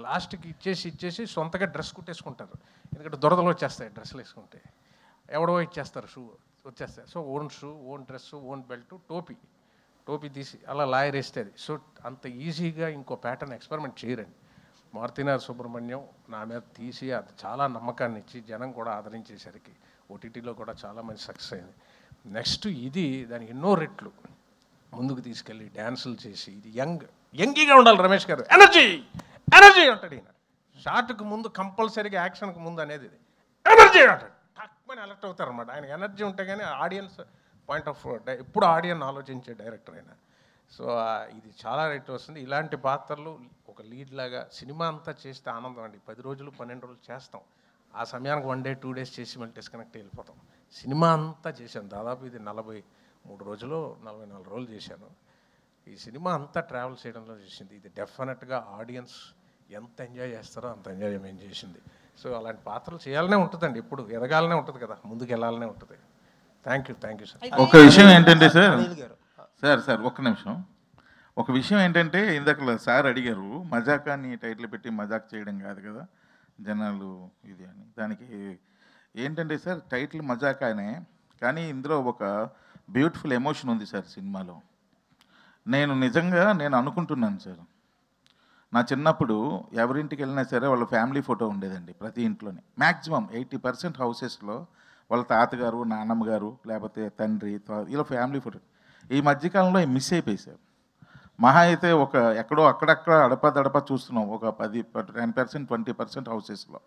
లాస్ట్కి ఇచ్చేసి సొంతగా డ్రెస్ కుట్టేసుకుంటారు. ఎందుకంటే దురదలు వచ్చేస్తాయి డ్రెస్సులు వేసుకుంటే, ఎవడో ఇచ్చేస్తారు షూ వచ్చేస్తాయి. So own shoe, own dress, own belt, టోపీ తీసి అలా లాయర్ వేస్తుంది. సో అంత ఈజీగా ఇంకో ప్యాటర్న్ ఎక్స్పెరిమెంట్ చేయరండి. మార్తినర్ సుబ్రహ్మణ్యం నా మీద తీసి అది చాలా నమ్మకాన్ని ఇచ్చి జనం కూడా ఆదరించేసరికి ఓటీటీలో కూడా చాలా మంచి సక్సెస్ అయింది. నెక్స్ట్ ఇది దానికి ఎన్నో రెట్లు ముందుకు తీసుకెళ్ళి డ్యాన్సులు చేసి, ఇది యంగీగా ఉండాలి రమేష్ గారు, ఎనర్జీ అంటాడు ఈయన. షార్ట్కి ముందు కంపల్సరీగా యాక్షన్కి ముందు అనేది ఇది ఎనర్జీ అంటాడు, తక్కువని అలర్ట్ అవుతారు అనమాట. ఆయన ఎనర్జీ ఉంటే కానీ ఆడియన్స్ పాయింట్ ఆఫ్ ఎప్పుడు ఆడియన్స్ ఆలోచించే డైరెక్టర్ ఆయన. సో ఇది చాలా రైట్ వస్తుంది. ఇలాంటి పాత్రలు ఒక లీడ్ లాగా సినిమా అంతా చేస్తే ఆనందం అండి. 10 రోజులు 12 రోజులు చేస్తాం, ఆ సమయానికి 1 డే 2 డేస్ చేసి మళ్ళీ డిస్కనెక్ట్ వెళ్ళిపోతాం. సినిమా అంతా చేశాను, దాదాపు ఇది 43 రోజులు 44 రోజులు చేశాను. ఈ సినిమా అంతా ట్రావెల్ చేయడంలో చేసింది. ఇది డెఫినెట్గా ఆడియన్స్ ఎంత ఎంజాయ్ చేస్తారో అంత ఎంజాయ్మెంట్ చేసింది. సో అలాంటి పాత్రలు చేయాలనే ఉంటుందండి, ఎప్పుడు ఎదగాలనే ఉంటుంది కదా, ముందుకు వెళ్ళాలనే ఉంటుంది. Thank you sir. ఒక విషయం ఏంటంటే సార్ ఒక్క నిమిషం. ఒక విషయం ఏంటంటే ఇందాక సార్ అడిగారు, మజాకాని టైటిల్ పెట్టి మజాక్ చేయడం కాదు కదా జనాలు ఇది అని. దానికి ఏంటంటే సార్ టైటిల్ మజాకానే, కానీ ఇందులో ఒక బ్యూటిఫుల్ ఎమోషన్ ఉంది సార్ సినిమాలో. నేను అనుకుంటున్నాను సార్, నా చిన్నప్పుడు ఎవరింటికి వెళ్ళినా సరే వాళ్ళ ఫ్యామిలీ ఫోటో ఉండేదండి ప్రతి ఇంట్లోనే. మ్యాక్సిమం 80% హౌసెస్లో వాళ్ళ తాతగారు, నాన్నమ్మ గారు, లేకపోతే తండ్రి, ఇలా ఫ్యామిలీ ఫోటో. ఈ మధ్యకాలంలో మిస్ అయిపోయి సార్. మహా అయితే ఒక ఎక్కడో అక్కడక్కడ అడప చూస్తున్నాం, ఒక 10% 20% హౌసెస్లో.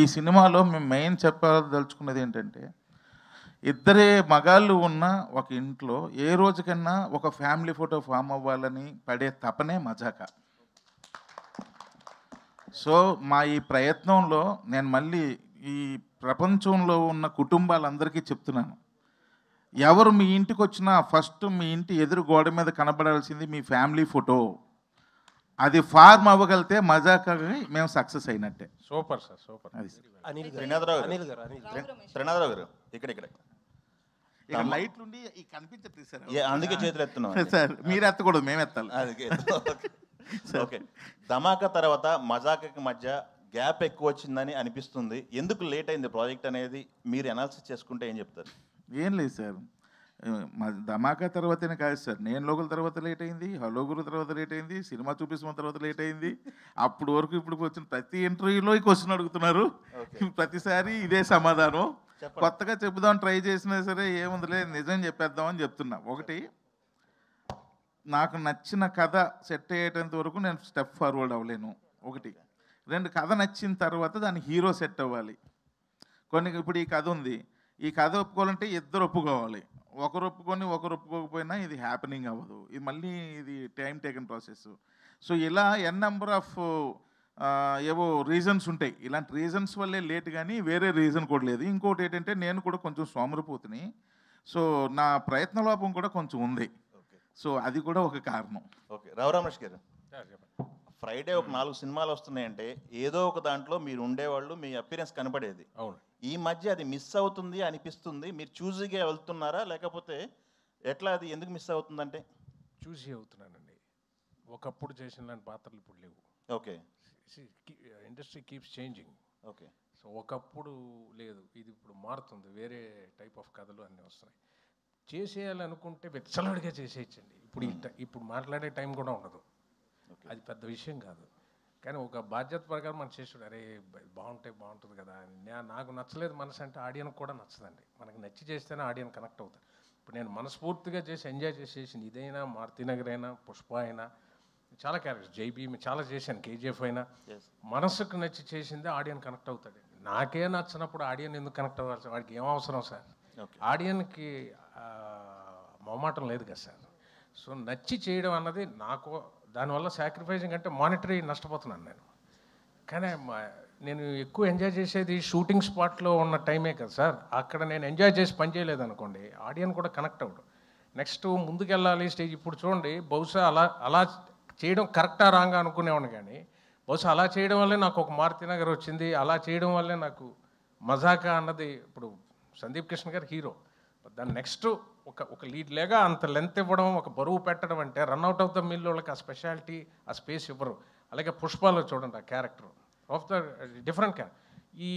ఈ సినిమాలో మేము మెయిన్ చెప్పదలుచుకున్నది ఏంటంటే, ఇద్దరే మగాళ్ళు ఉన్న ఒక ఇంట్లో ఏ రోజుకన్నా ఒక ఫ్యామిలీ ఫోటో ఫామ్ అవ్వాలని పడే తపనే మజాక. సో మా ఈ ప్రయత్నంలో నేను మళ్ళీ ఈ ప్రపంచంలో ఉన్న కుటుంబాలందరికీ చెప్తున్నాను, ఎవరు మీ ఇంటికి వచ్చినా ఫస్ట్ మీ ఇంటి ఎదురు గోడ మీద కనబడాల్సింది మీ ఫ్యామిలీ ఫోటో. అది ఫార్మ్ అవ్వగలిగితే మజాకని మేము సక్సెస్ అయినట్టే. Super sir, super. అది త్రినాథరావు గారు ఇక్కడ లైట్లు ఉండి కనిపించట్లేదు సార్, అందుకే చేతులు ఎత్తున్నాం సార్. మీరు ఎత్తకూడదు, మేము ఎత్తాలి. ఓకే, ధమాకా తర్వాత మజాకాకి మధ్య గ్యాప్ ఎక్కువ వచ్చిందని అనిపిస్తుంది. ఎందుకు లేట్ అయింది ప్రాజెక్ట్ అనేది మీరు అనాలిసిస్ చేసుకుంటే ఏం చెప్తారు? ఏం లేదు సార్, ధమాకా తర్వాతనే కాదు సార్, నేను లోకల్ తర్వాత లేట్ అయింది, హలో గురు తర్వాత లేట్ అయింది, సినిమా చూపిస్తున్న తర్వాత లేట్ అయింది. అప్పుడు వరకు ఇప్పుడు వచ్చిన ప్రతి ఇంటర్వ్యూలో ఈ క్వశ్చన్ అడుగుతున్నారు, ప్రతిసారి ఇదే సమాధానం. కొత్తగా చెబుదాం ట్రై చేసినా సరే ఏముందిలే నిజం చెప్పేద్దామని చెప్తున్నా. ఒకటి, నాకు నచ్చిన కథ సెట్ అయ్యేటంత వరకు నేను స్టెప్ ఫార్వర్డ్ అవ్వలేను. ఒకటి. రెండు, కథ నచ్చిన తర్వాత దాని హీరో సెట్ అవ్వాలి. ఇప్పుడు ఈ కథ ఉంది, ఈ కథ ఒప్పుకోవాలంటే ఇద్దరు ఒప్పుకోవాలి. ఒకరు ఒప్పుకొని ఒకరు ఒప్పుకోకపోయినా ఇది హ్యాపెనింగ్ అవ్వదు. ఇది మళ్ళీ ఇది టైం టేకన్ ప్రాసెస్. సో ఇలా నెంబర్ ఆఫ్ ఏవో రీజన్స్ ఉంటాయి. ఇలాంటి రీజన్స్ వల్లే లేట్, కానీ వేరే రీజన్ కూడా లేదు. ఇంకోటి ఏంటంటే నేను కూడా కొంచెం సోమరిపోతుని, సో నా ప్రయత్నలోపం కూడా కొంచెం ఉంది. సో అది కూడా ఒక కారణం. ఓకే, రమేష్ గారు, ఫ్రైడే ఒక 4 సినిమాలు వస్తున్నాయంటే ఏదో ఒక దాంట్లో మీరు ఉండేవాళ్ళు, మీ అపిరెన్స్ కనపడేది. అవును. ఈ మధ్య అది మిస్ అవుతుంది అనిపిస్తుంది. మీరు చూజీగా వెళ్తున్నారా, లేకపోతే ఎట్లా, అది ఎందుకు మిస్ అవుతుందంటే? చూసి అవుతున్నానండి. ఒకప్పుడు చేసిన పాత్రలు ఇప్పుడు లేవు. Okay, industry keeps changing. Okay. So ఒకప్పుడు లేదు, ఇది ఇప్పుడు మారుతుంది. వేరే టైప్ ఆఫ్ కథలు అన్నీ వస్తున్నాయి. చేసేయాలనుకుంటే వెచ్చలడిగా చేసేయచ్చండి. ఇప్పుడు మాట్లాడే టైం కూడా ఉండదు. అది పెద్ద విషయం కాదు. కానీ ఒక బాధ్యత ప్రకారం మనం చేసాడు, అరే బాగుంటుంది కదా అని. నాకు నచ్చలేదు మనసు అంటే ఆడియన్కి కూడా నచ్చదండి. మనకి నచ్చి చేస్తేనే ఆడియన్ కనెక్ట్ అవుతారు. ఇప్పుడు నేను మనస్ఫూర్తిగా చేసి ఎంజాయ్ చేసేసింది ఇదైనా, మారుతినగర్ అయినా, పుష్ప అయినా, చాలా క్యారెక్టర్స్, జైబీ చాలా చేశాను, కేజీఎఫ్ అయినా, మనసుకు నచ్చి చేసిందే ఆడియన్ కనెక్ట్ అవుతాడు. నాకే నచ్చినప్పుడు ఆడియన్ ఎందుకు కనెక్ట్ అవ్వాలి? వాడికి ఏం అవసరం సార్? ఆడియన్కి మొహమాటం లేదు కదా సార్. సో నచ్చి చేయడం అన్నది నాకు, దానివల్ల సాక్రిఫైసింగ్ అంటే మానిటరీ నష్టపోతున్నాను నేను. కానీ నేను ఎక్కువ ఎంజాయ్ చేసేది షూటింగ్ స్పాట్లో ఉన్న టైమే కదా సార్. అక్కడ నేను ఎంజాయ్ చేసి పని చేయలేదు అనుకోండి, ఆడియన్ కూడా కనెక్ట్ అవ్వడు. నెక్స్ట్ ముందుకెళ్ళాలి స్టేజ్. ఇప్పుడు చూడండి, బహుశా అలా చేయడం కరెక్టా రాంగా అనుకునేవాడిని, కానీ బహుశా అలా చేయడం వల్లే నాకు ఒక మారుతినగర్ వచ్చింది. అలా చేయడం వల్లే నాకు మజాకా అన్నది, ఇప్పుడు సందీప్ కృష్ణ గారు హీరో, దాని నెక్స్ట్ ఒక లీడ్ లేగా అంత లెంత్ ఇవ్వడం, ఒక బరువు పెట్టడం అంటే రన్అట్ ఆఫ్ ద మిల్ వాళ్ళకి ఆ స్పెషాలిటీ, ఆ స్పేస్ ఇవ్వరు. అలాగే పుష్పాలో చూడండి, ఆ character of the different character. ఈ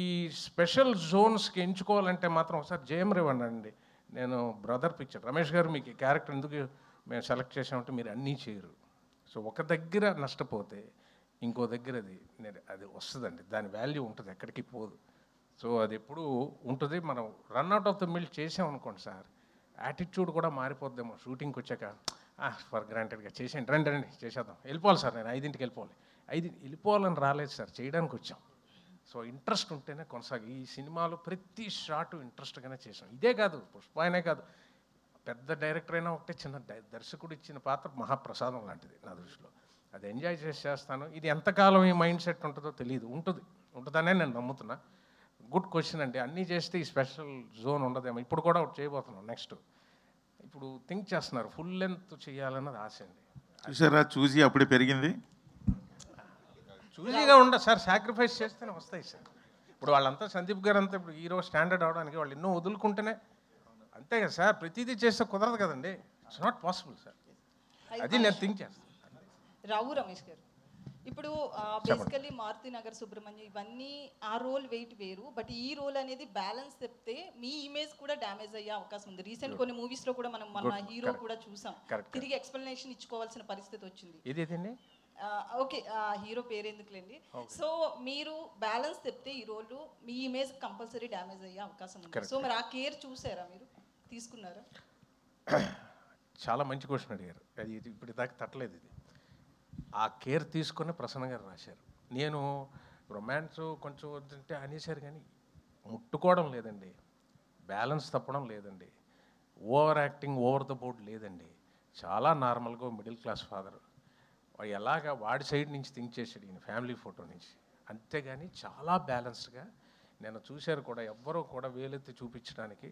స్పెషల్ జోన్స్కి ఎంచుకోవాలంటే మాత్రం ఒకసారి జయం రేవండి. నేను బ్రదర్ పిక్చర్ రమేష్ గారు మీకు ఈ క్యారెక్టర్ ఎందుకు మేము సెలెక్ట్ చేసామంటే మీరు అన్నీ చేయరు. సో ఒక దగ్గర నష్టపోతే ఇంకో దగ్గర అది వస్తుందండి, దాని వాల్యూ ఉంటుంది, ఎక్కడికి పోదు. సో అది ఎప్పుడు ఉంటుంది. మనం రన్అట్ ఆఫ్ ద మిల్ చేసామనుకోండి సార్, యాటిట్యూడ్ కూడా మారిపోద్దేమో. షూటింగ్కి వచ్చాక ఫర్ గ్రాంటెడ్గా చేసేయండి, రండి చేసేద్దాం, వెళ్ళిపోవాలి సార్, నేను 5ంటికి వెళ్ళిపోవాలి. 5 వెళ్ళిపోవాలని రాలేదు సార్, చేయడానికి వచ్చాం. సో ఇంట్రెస్ట్ ఉంటేనే కొనసాగి. ఈ సినిమాలో ప్రతి షాటు ఇంట్రెస్ట్గానే చేసాం. ఇదే కాదు, పుష్ప అయినే కాదు, పెద్ద డైరెక్టర్ అయినా ఒకటే, చిన్న దర్శకుడు ఇచ్చిన పాత్ర మహాప్రసాదం లాంటిది నా దృష్టిలో. అది ఎంజాయ్ చేస్తాను. ఇది ఎంతకాలం ఈ మైండ్ సెట్ ఉంటుందో తెలియదు, ఉంటుందనే నేను నమ్ముతున్నా. గుడ్ క్వశ్చన్ అండి. అన్నీ చేస్తే ఈ స్పెషల్ జోన్ ఉండదేమో. ఇప్పుడు కూడా ఒకటి చేయబోతున్నాం నెక్స్ట్. ఇప్పుడు థింక్ చేస్తున్నారు, ఫుల్ లెంత్ చేయాలన్నది ఆశ అండి. చూసారా, చూసి అప్పుడే పెరిగింది. చూసిగా ఉండదు సార్, సాక్రిఫైస్ చేస్తేనే వస్తాయి సార్. ఇప్పుడు వాళ్ళంతా సందీప్ గారు అంతా ఇప్పుడు హీరో స్టాండర్డ్ అవడానికి వాళ్ళు ఎన్నో వదులుకుంటేనే, అంతే కదా సార్. ప్రతిదీ చేస్తే కుదరదు కదండి, ఇట్స్ నాట్ పాసిబుల్ సార్. అది నేను థింక్ చేస్తాను. రావు రమేష్ గారు, ఇప్పుడు బేసికల్లీ మారుతినగర్, సుబ్రహ్మణ్యం ఇవన్నీ ఆ రోల్ వెయిట్ వేరు, బట్ ఈ రోల్ అనేది బ్యాలెన్స్ చెప్తే మీ ఇమేజ్ కూడా డ్యామేజ్ అయ్యే అవకాశం ఉంది. రీసెంట్ కొన్ని మూవీస్ లో కూడా మనం మన హీరో కూడా చూసాం, తిరిగి ఎక్స్ప్లెనేషన్ ఇచ్చుకోవాల్సిన పరిస్థితి వచ్చింది. ఓకే, హీరో పేరు ఎందుకులేండి. సో మీరు బ్యాలెన్స్ చెప్తే ఈ రోల్ మీ ఇమేజ్ కంపల్సరీ డ్యామేజ్ అయ్యే అవకాశం ఉంది. సో మరి ఆ కేర్ చూసారా, మీరు తీసుకున్నారా? చాలా మంచి క్వశ్చన్ అడిగారు. అది ఇప్పుడు దాకా తట్టలేదు. ఇది ఆ కేర్ తీసుకొని ప్రసన్న గారు రాశారు. నేను రొమాన్స్ కొంచెం వద్దంటే అనేసారు, కానీ ముట్టుకోవడం లేదండి, బ్యాలెన్స్ తప్పడం లేదండి, over acting, over the board లేదండి. చాలా నార్మల్గా మిడిల్ క్లాస్ ఫాదర్ వాడు ఎలాగా వాడి సైడ్ నుంచి థింక్ చేసాడు, ఈయన ఫ్యామిలీ ఫోటో నుంచి. అంతేగాని చాలా బ్యాలెన్స్డ్గా నేను చూశారు కూడా. ఎవ్వరూ కూడా వేలెత్తి చూపించడానికి,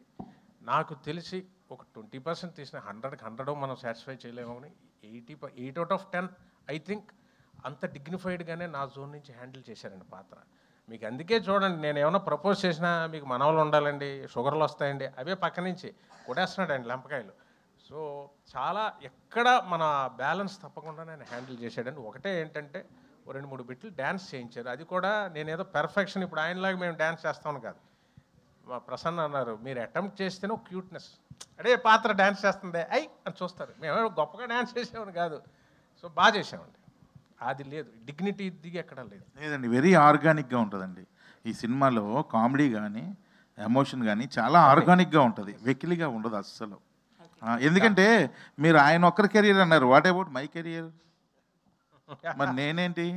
నాకు తెలిసి ఒక 20% తీసిన 100కి 100 మనం సాటిస్ఫై చేయలేము, కానీ 8 out of 10 ఐ థింక్ అంత డిగ్నిఫైడ్గానే నా జోన్ నుంచి హ్యాండిల్ చేశారండి పాత్ర. మీకు అందుకే చూడండి, నేను ఏమైనా ప్రపోజ్ చేసినా మీకు మనవలు ఉండాలండి, షుగర్లు వస్తాయండి, అవే పక్క నుంచి కొట్టేస్తున్నాడండి లెంపకాయలు. సో చాలా ఎక్కడ మన బ్యాలెన్స్ తప్పకుండా నేను హ్యాండిల్ చేశాడండి. ఒకటే ఏంటంటే 2-3 బిట్లు డ్యాన్స్ చేయించారు. అది కూడా నేనేదో పెర్ఫెక్షన్, ఇప్పుడు ఆయనలాగా మేము డ్యాన్స్ చేస్తామని కాదు. మా ప్రసన్న అన్నారు, మీరు అటెంప్ట్ చేస్తేనే క్యూట్నెస్, అడే పాత్ర డ్యాన్స్ చేస్తుంది అని చూస్తారు, మేము గొప్పగా డ్యాన్స్ చేసామని కాదు. సో బాగా చేసామండి. అది లేదు, డిగ్నిటీ దిగి ఎక్కడ లేదండి. వెరీ ఆర్గానిక్గా ఉంటుందండి ఈ సినిమాలో. కామెడీ కానీ ఎమోషన్ కానీ చాలా ఆర్గానిక్గా ఉంటుంది, వెకిలిగా ఉండదు అస్సలు. ఎందుకంటే మీరు ఆయన ఒక్కరి కెరీర్ అన్నారు, వాట్ అబౌట్ మై కెరియర్? మరి నేనేంటి?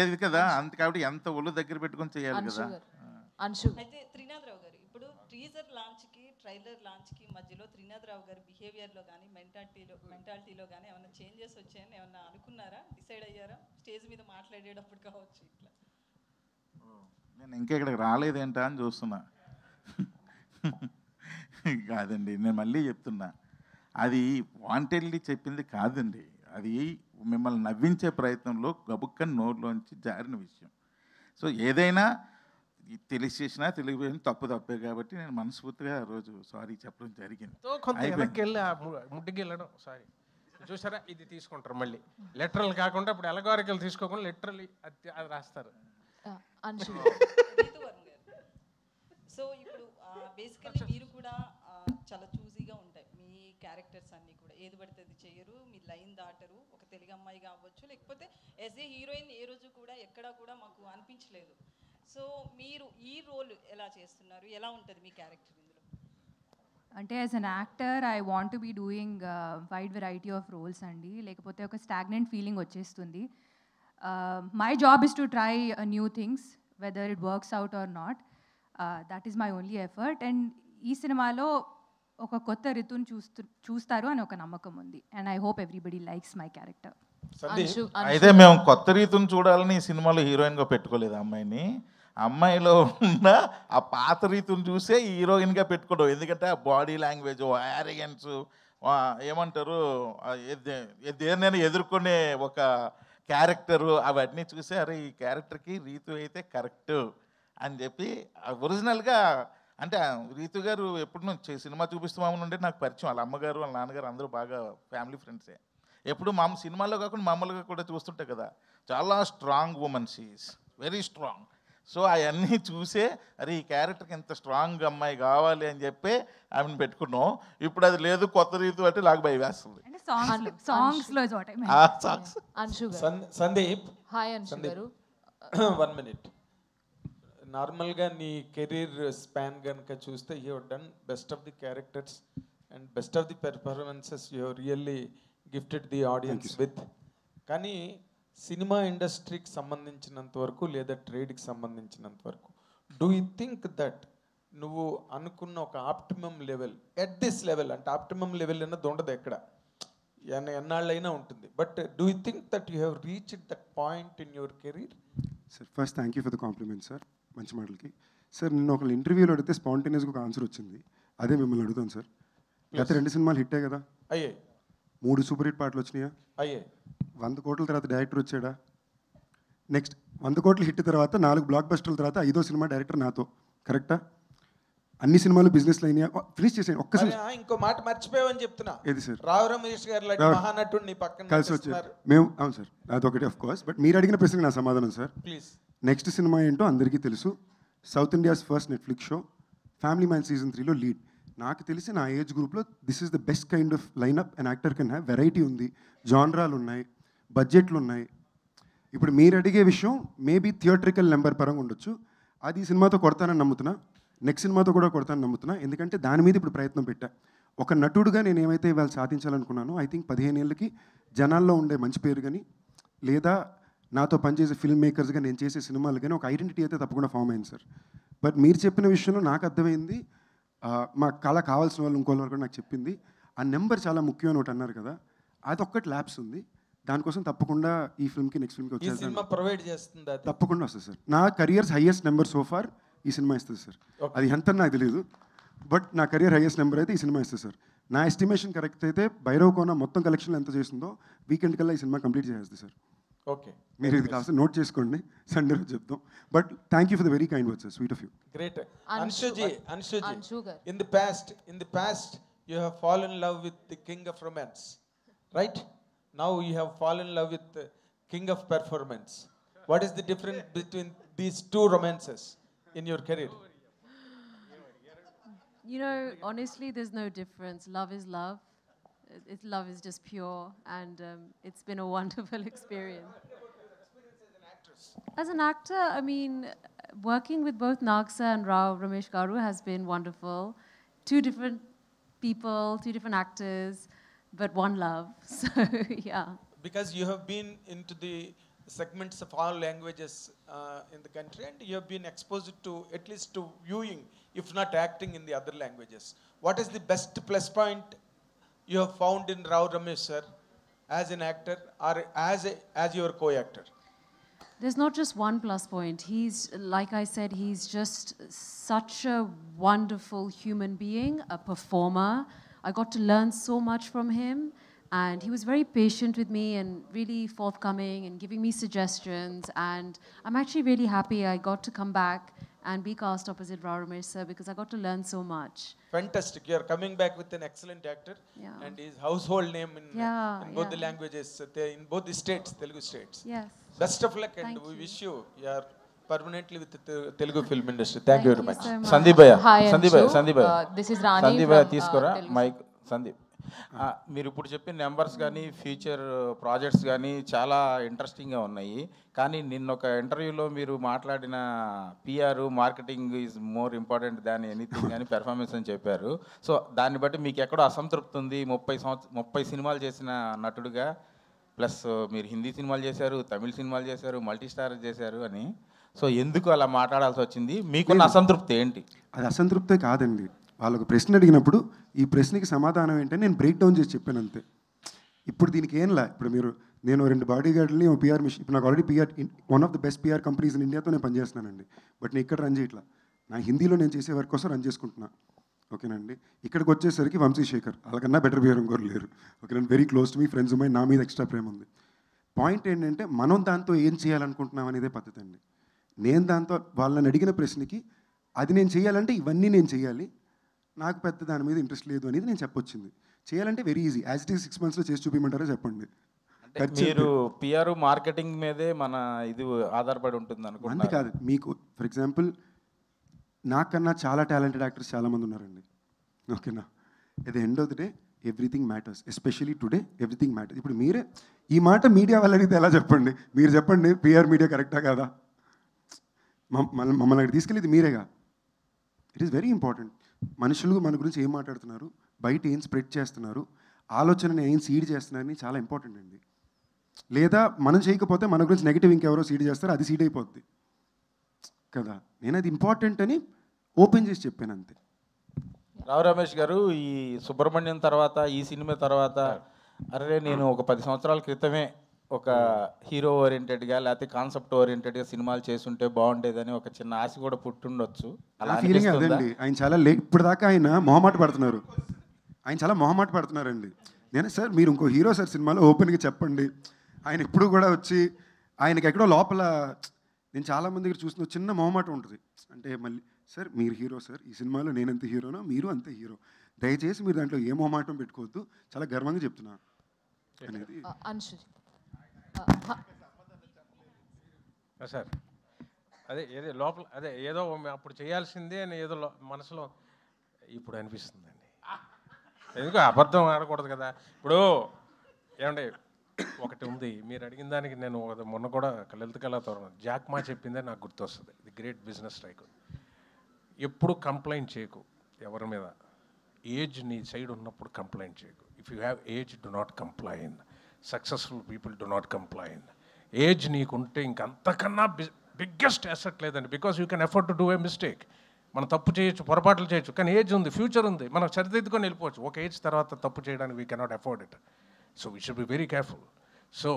అది కదా, అంత కాబట్టి ఎంత ఒళ్ళు దగ్గర పెట్టుకొని చేయాలి కదా. అయితే త్రినాథరావు గారు, ఇప్పుడు టీజర్ లాంచ్కి ట్రైలర్ లాంచ్కి మధ్యలో త్రినాథరావు గారి బిహేవియర్లో కానీ మెంటాలిటీలో కానీ ఏమైనా చేంజెస్ వచ్చాయని ఏమన్నా అనుకున్నారా, డిసైడ్ అయ్యారా? స్టేజ్ మీద మాట్లాడేటప్పుడు కావచ్చు ఇట్లా. నేను ఇంకా ఇక్కడికి రాలేదేంటా అని చూస్తున్నా. కాదండి, నేను మళ్ళీ చెప్తున్నా, అది వాంటెడ్లీ చెప్పింది కాదండి. అది మిమ్మల్ని నవ్వించే ప్రయత్నంలో గబుక్కని నోరులోంచి జారిన విషయం. సో ఏదైనా తెలిసి చేసినా తెలియపోయినా తప్పే కాబట్టి నేను మనస్ఫూర్తిగా ఆ రోజు సారీ చెప్పడం జరిగింది. ముడ్డికి వెళ్ళడం సారీ చూసారా, ఇది తీసుకుంటారు మళ్ళీ లెటరల్ కాకుండా. ఇప్పుడు ఎలగారికలు తీసుకోకుండా లిటరల్లీ అది రాస్తారు. సో ఇప్పుడు బేసికల్లీ మీరు కూడా చాలా చూజీగా ఉంటాయి మీ క్యారెక్టర్స్ అన్నీ కూడా ఏది పడితే అది చేయరు, మీ లైన్ దాటరు, ఒక తెలుగు అమ్మాయి కావచ్చు, లేకపోతే యాజ్ ఏ హీరోయిన్ ఏ రోజు కూడా ఎక్కడా కూడా మాకు అనిపించలేదు. సో మీరు ఈ రోల్ ఎలా చేస్తున్నారు, ఎలా ఉంటుంది మీ క్యారెక్టర్ ఇందులో? అంటే as an actor I want to be doing wide variety of roles అండి, లేకపోతే ఒక స్టాగ్నెంట్ ఫీలింగ్ వచ్చేస్తుంది. My job is to try new things whether it works out or not. That is my only effort. And ఈ సినిమాలో ఒక కొత్త రితుని చూస్తారు అని ఒక నమ్మకం ఉంది. And I hope everybody likes my character. అయితే మేము కొత్త రీతిని చూడాలని ఈ సినిమాలో హీరోయిన్గా పెట్టుకోలేదు అమ్మాయిని. అమ్మాయిలో ఉన్న ఆ పాత రీతిని చూసే హీరోయిన్గా పెట్టుకోవడం. ఎందుకంటే ఆ బాడీ లాంగ్వేజ్, యారియన్స్, ఏమంటారు, దేన్నైనా ఎదుర్కొనే ఒక క్యారెక్టరు, అవన్నీ చూసే అరే ఈ క్యారెక్టర్కి రీతు అయితే కరెక్ట్ అని చెప్పి ఒరిజినల్గా. అంటే రీతు గారు ఎప్పుడు నుంచి సినిమా చూపిస్తూ మామూలు ఉంటే నాకు పరిచయం. వాళ్ళ అమ్మగారు వాళ్ళ నాన్నగారు అందరూ బాగా ఫ్యామిలీ ఫ్రెండ్సే. ఎప్పుడు సినిమాలో కాకుండా మామూలుగా కూడా చూస్తుంటే కదా, చాలా strong women, she is very strong. So అవన్నీ చూసే అరే ఈ క్యారెక్టర్కి ఎంత స్ట్రాంగ్ అమ్మాయి కావాలి అని చెప్పి ఆమెను పెట్టుకున్నాం. ఇప్పుడు అది లేదు, కొత్త రీతి అంటే నాకు భయం వేస్తుంది. సందీప్, హాయ్ అన్షు గారు. 1 minute. నార్మల్గా నీ కెరీర్ స్పాన్ కనుక చూస్తే you have done best of the characters and best of the performances you have really gifted the audience with. కానీ సినిమా ఇండస్ట్రీకి సంబంధించినంత వరకు లేదా ట్రేడ్కి సంబంధించినంత వరకు డూ యూ థింక్ దట్ నువ్వు అనుకున్న ఒక optimum level at this level, అంటే ఆప్టిమమ్ లెవెల్ అన్నది ఉండదు ఎక్కడ, ఎన్నాళ్ళైనా ఉంటుంది, but do you think that you have reached that point in your career? Sir first thank you for the compliment sir, మంచి మాటలకి. సార్ నిన్న ఒక ఇంటర్వ్యూలో అడిగితే స్పాంటేనియస్గా ఒక ఆన్సర్ వచ్చింది, అదే మిమ్మల్ని అడుగుతాను సార్. గత 2 సినిమాలు హిట్టే కదా, అయ్యాయి. 3 సూపర్ హిట్ పాటలు వచ్చినాయా, అయ్యాయి. 100 కోట్ల తర్వాత డైరెక్టర్ వచ్చాడా, నెక్స్ట్ 100 కోట్ల హిట్ తర్వాత 4 బ్లాక్ బస్టర్ల తర్వాత 5వ సినిమా డైరెక్టర్ నాతో, కరెక్టా? అన్ని సినిమాలు బిజినెస్లు అయినాయా, ఫినిష్ చేసాను. ఒక్కసారి ఇంకో మాట మర్చిపోయావని చెప్తున్నా. ఏది సార్? రావు రమేష్ గారు లాంటి మహానటుడు నీ పక్కన కలిసి వచ్చారు మేము. అవును సార్, అదొకటి ఆఫ్ కోర్స్. బట్ మీరు అడిగిన ప్రశ్నకి నా సమాధానం సార్, ప్లీజ్. నెక్స్ట్ సినిమా ఏంటో అందరికీ తెలుసు. South India's first Netflix show family man season 3లో లీడ్. నాకు తెలిసి నా ఏజ్ గ్రూప్లో this is the best kind of lineup and actor can have. Variety ఉంది, జాన్రాలు ఉన్నాయి, బడ్జెట్లు ఉన్నాయి. ఇప్పుడు మీరు అడిగే విషయం మేబీ థియేట్రికల్ నెంబర్ పరంగా ఉండొచ్చు, అది ఈ సినిమాతో కొడతానని నమ్ముతున్నా, నెక్స్ట్ సినిమాతో కూడా కొడతానని నమ్ముతున్నా. ఎందుకంటే దాని మీద ఇప్పుడు ప్రయత్నం పెట్టా. ఒక నటుడుగా నేను ఏమైతే ఇవాళ సాధించాలనుకున్నానో ఐ థింక్ 15 ఏళ్ళకి జనాల్లో ఉండే మంచి పేరు కానీ, లేదా నాతో పనిచేసే ఫిల్మ్ మేకర్స్గా నేను చేసే సినిమాలు కానీ ఒక ఐడెంటిటీ అయితే తప్పకుండా ఫామ్ అయింది సార్. బట్ మీరు చెప్పిన విషయంలో నాకు అర్థమైంది, మా కళ కావాల్సిన వాళ్ళు ఇంకోళ్ళ వరకు నాకు చెప్పింది, ఆ నెంబర్ చాలా ముఖ్యం అని ఒకటి అన్నారు కదా, అది ఒక్కటి ల్యాబ్స్ ఉంది. దానికోసం తప్పకుండా ఈ ఫిల్మ్కి నెక్స్ట్ ఫిల్మ్కి వచ్చేసి ప్రొవైడ్ చేస్తుంది, తప్పకుండా వస్తుంది సార్. నా కెరియర్స్ హైయెస్ట్ నెంబర్ సోఫార్ ఈ సినిమా ఇస్తుంది సార్. అది ఎంత నాకు తెలియదు, బట్ నా కెరియర్ హైయెస్ట్ నెంబర్ అయితే ఈ సినిమా ఇస్తుంది సార్. నా ఎస్టిమేషన్ కరెక్ట్ అయితే భైరవ్ కోన మొత్తం కలెక్షన్ ఎంత చేస్తుందో వీకెండ్ కల్లా ఈ సినిమా కంప్లీట్ చేసేస్తుంది సార్. ఓకే, మీరు ఇది కాస్త నోట్ చేసుకోండి, సండే రోజు చెప్తాం. But thank you for the very kind words, sweet of you. Great. Anshuji, in the past you have fallen in love with the king of romance, right? Now you have fallen in love with the king of performance. What is the difference between these two romances in your career? You know, honestly, there's no difference. Love is love. Love is just pure, and it's been a wonderful experience. As an actor, I mean, working with both Nagsa and Rao Ramesh Garu has been wonderful. 2 different people, 2 different actors, but one love. So, yeah. Because you have been into the segments of all languages in the country, and you have been exposed to at least to viewing, if not acting, in the other languages. What is the best plus point you have found in Rao Ramesh sir as an actor or as your co-actor? There's not just one plus point. He's, like I said, he's just such a wonderful human being, a performer. I got to learn so much from him, and he was very patient with me and really forthcoming and giving me suggestions. And I'm actually really happy I got to come back and be cast opposite Rao Ramesh sir because I got to learn so much. Fantastic. You are coming back with an excellent actor, and his household name in both the languages, in both the states, Telugu states. Yes. Best of luck, and we wish you are permanently with the Telugu film industry. Thank you very much. Sandeep భయ్య, Hi, సందీప్ భయ్య, Anshu. సందీప్ భయ్య, This is Rani సందీప్ భయ్య from, తీసుకోరా Telugu. మైక్. సందీప్ మీరు ఇప్పుడు చెప్పిన నెంబర్స్ కానీ ఫ్యూచర్ ప్రాజెక్ట్స్ కానీ చాలా ఇంట్రెస్టింగ్గా ఉన్నాయి. కానీ నిన్న ఒక ఇంటర్వ్యూలో మీరు మాట్లాడిన PR marketing is more important than anything అని పెర్ఫార్మెన్స్ అని చెప్పారు. సో దాన్ని బట్టి మీకు ఎక్కడో అసంతృప్తి ఉంది. 30 సినిమాలు చేసిన నటుడుగా, ప్లస్ మీరు హిందీ సినిమాలు చేశారు, తమిళ సినిమాలు చేశారు, మల్టీ స్టార్ చేశారు అని. సో ఎందుకు అలా మాట్లాడాల్సి వచ్చింది? మీకున్న అసంతృప్తి ఏంటి? అది అసంతృప్తే కాదండి. వాళ్ళు ఒక ప్రశ్న అడిగినప్పుడు ఈ ప్రశ్నకి సమాధానం ఏంటని నేను బ్రేక్ డౌన్ చేసి చెప్పాను అంతే. ఇప్పుడు దీనికి ఏంలా, ఇప్పుడు నేను 2 బాడీ గార్డ్ని పిఆర్ మిషన్, ఇప్పుడు నాకు already PR one of the best PR companies in ఇండియాతో నేను పనిచేస్తున్నానండి. బట్ నేను ఇక్కడ రన్ చేయట్లా, నా హిందీలో నేను చేసే వర్క్ కోసం రన్ చేసుకుంటున్నా. ఓకేనండి. ఇక్కడికి వచ్చేసరికి వంశీశేఖర్ వాళ్ళకన్నా బెటర్ పిఆర్ ఇంకోరు లేరు. ఓకేనండి. Very close to me friends నా మీద ఎక్స్ట్రా ప్రేమ ఉంది. పాయింట్ ఏంటంటే మనం దాంతో ఏం చేయాలనుకుంటున్నాం అనేదే పద్ధతి అండి. నేను దాంతో వాళ్ళని అడిగిన ప్రశ్నకి అది నేను చేయాలంటే ఇవన్నీ నేను చేయాలి, నాకు పెద్ద దాని మీద ఇంట్రెస్ట్ లేదు అనేది నేను చెప్పొచ్చింది. చేయాలంటే very easy, as it is 6 monthsలో చేసి చూపించమంటారో చెప్పండి. మీరు పిఆర్ మార్కెటింగ్ మీదే మన ఇది ఆధారపడి ఉంటుంది అంతే అనుకుంటున్నారు? కాదు, మీకు ఫర్ ఎగ్జాంపుల్ నాకన్నా చాలా టాలెంటెడ్ యాక్టర్స్ చాలామంది ఉన్నారండి. ఓకేనా. At the end of the day everything matters, especially today everything matters. ఇప్పుడు మీరే ఈ మాట మీడియా వాళ్ళు అడిగితే ఎలా చెప్పండి? మీరు చెప్పండి పిఆర్ మీడియా కరెక్టా కాదా? మమ్మల్ని అక్కడ తీసుకెళ్ళేది మీరేగా. It is very important. మనుషులు మన గురించి ఏం మాట్లాడుతున్నారు, బయట ఏం స్ప్రెడ్ చేస్తున్నారు, ఆలోచనని ఏం సీడ్ చేస్తున్నారని చాలా ఇంపార్టెంట్ అండి. లేదా మనం చేయకపోతే మన గురించి నెగిటివ్ ఇంకెవరో సీడ్ చేస్తారు, అది సీడ్ అయిపోద్ది కదా. నేను అది ఇంపార్టెంట్ అని ఓపెన్ చేసి చెప్పాను అంతే. రావు రమేష్ గారు, ఈ సుబ్రహ్మణ్యం తర్వాత, ఈ సినిమా తర్వాత, అరే నేను ఒక 10 సంవత్సరాల క్రితమే ఒక హీరో ఓరియంటెడ్గా లేకపోతే కాన్సెప్ట్ ఓరియంటెడ్గా సినిమాలు చేస్తుంటే బాగుండేదని ఒక చిన్న ఆశ కూడా పుట్టుండొచ్చు. అలా ఫీలింగ్ అదండి. ఆయన చాలా ఇప్పుడు దాకా ఆయన మొహమాట పడుతున్నారు, ఆయన చాలా మొహమాట పడుతున్నారండి. నేను సార్ మీరు ఇంకో హీరో సార్ సినిమాలో ఓపెన్గా చెప్పండి. ఆయన ఇప్పుడు కూడా వచ్చి ఆయనకి ఎక్కడో లోపల నేను చాలామంది దగ్గర చూసిన చిన్న మొహమాట ఉంటుంది. అంటే మళ్ళీ సార్ మీరు హీరో సార్, ఈ సినిమాలో నేను ఎంత హీరోనో మీరు అంతే హీరో, దయచేసి మీరు దాంట్లో ఏ మొహమాటం పెట్టుకోవద్దు, చాలా గర్వంగా చెప్తున్నా అనేది. సార్ అదే ఏదో లోపల అదే ఏదో అప్పుడు చేయాల్సిందే అని ఏదో మనసులో ఇప్పుడు అనిపిస్తుందండి. ఎందుకు అబద్ధం ఆడకూడదు కదా. ఇప్పుడు ఏమంటే ఒకటి ఉంది, మీరు అడిగిన దానికి నేను మొన్న కూడా లలిత కళాతోరణం జాక్మా చెప్పిందే నాకు గుర్తొస్తుంది. The great business tycoon. ఎప్పుడు కంప్లైంట్ చేయకు ఎవరి మీద. ఏజ్ నీ సైడ్ ఉన్నప్పుడు కంప్లైంట్ చేయకు. If you have age do not complain. Successful people do not complain. Age నీకుంటే ఇంకంతకన్నా బిగ్గెస్ట్ అసెట్ లేదండి. Because you can afford to do a mistake. మనం తప్పు చేయొచ్చు, పొరపాట్లు చేయొచ్చు, కానీ ఏజ్ ఉంది, ఫ్యూచర్ ఉంది, మనం సరిదిద్దుకొని వెళ్ళిపోవచ్చు. ఒక ఏజ్ తర్వాత తప్పు చేయడానికి we cannot afford it. So we should be very careful. So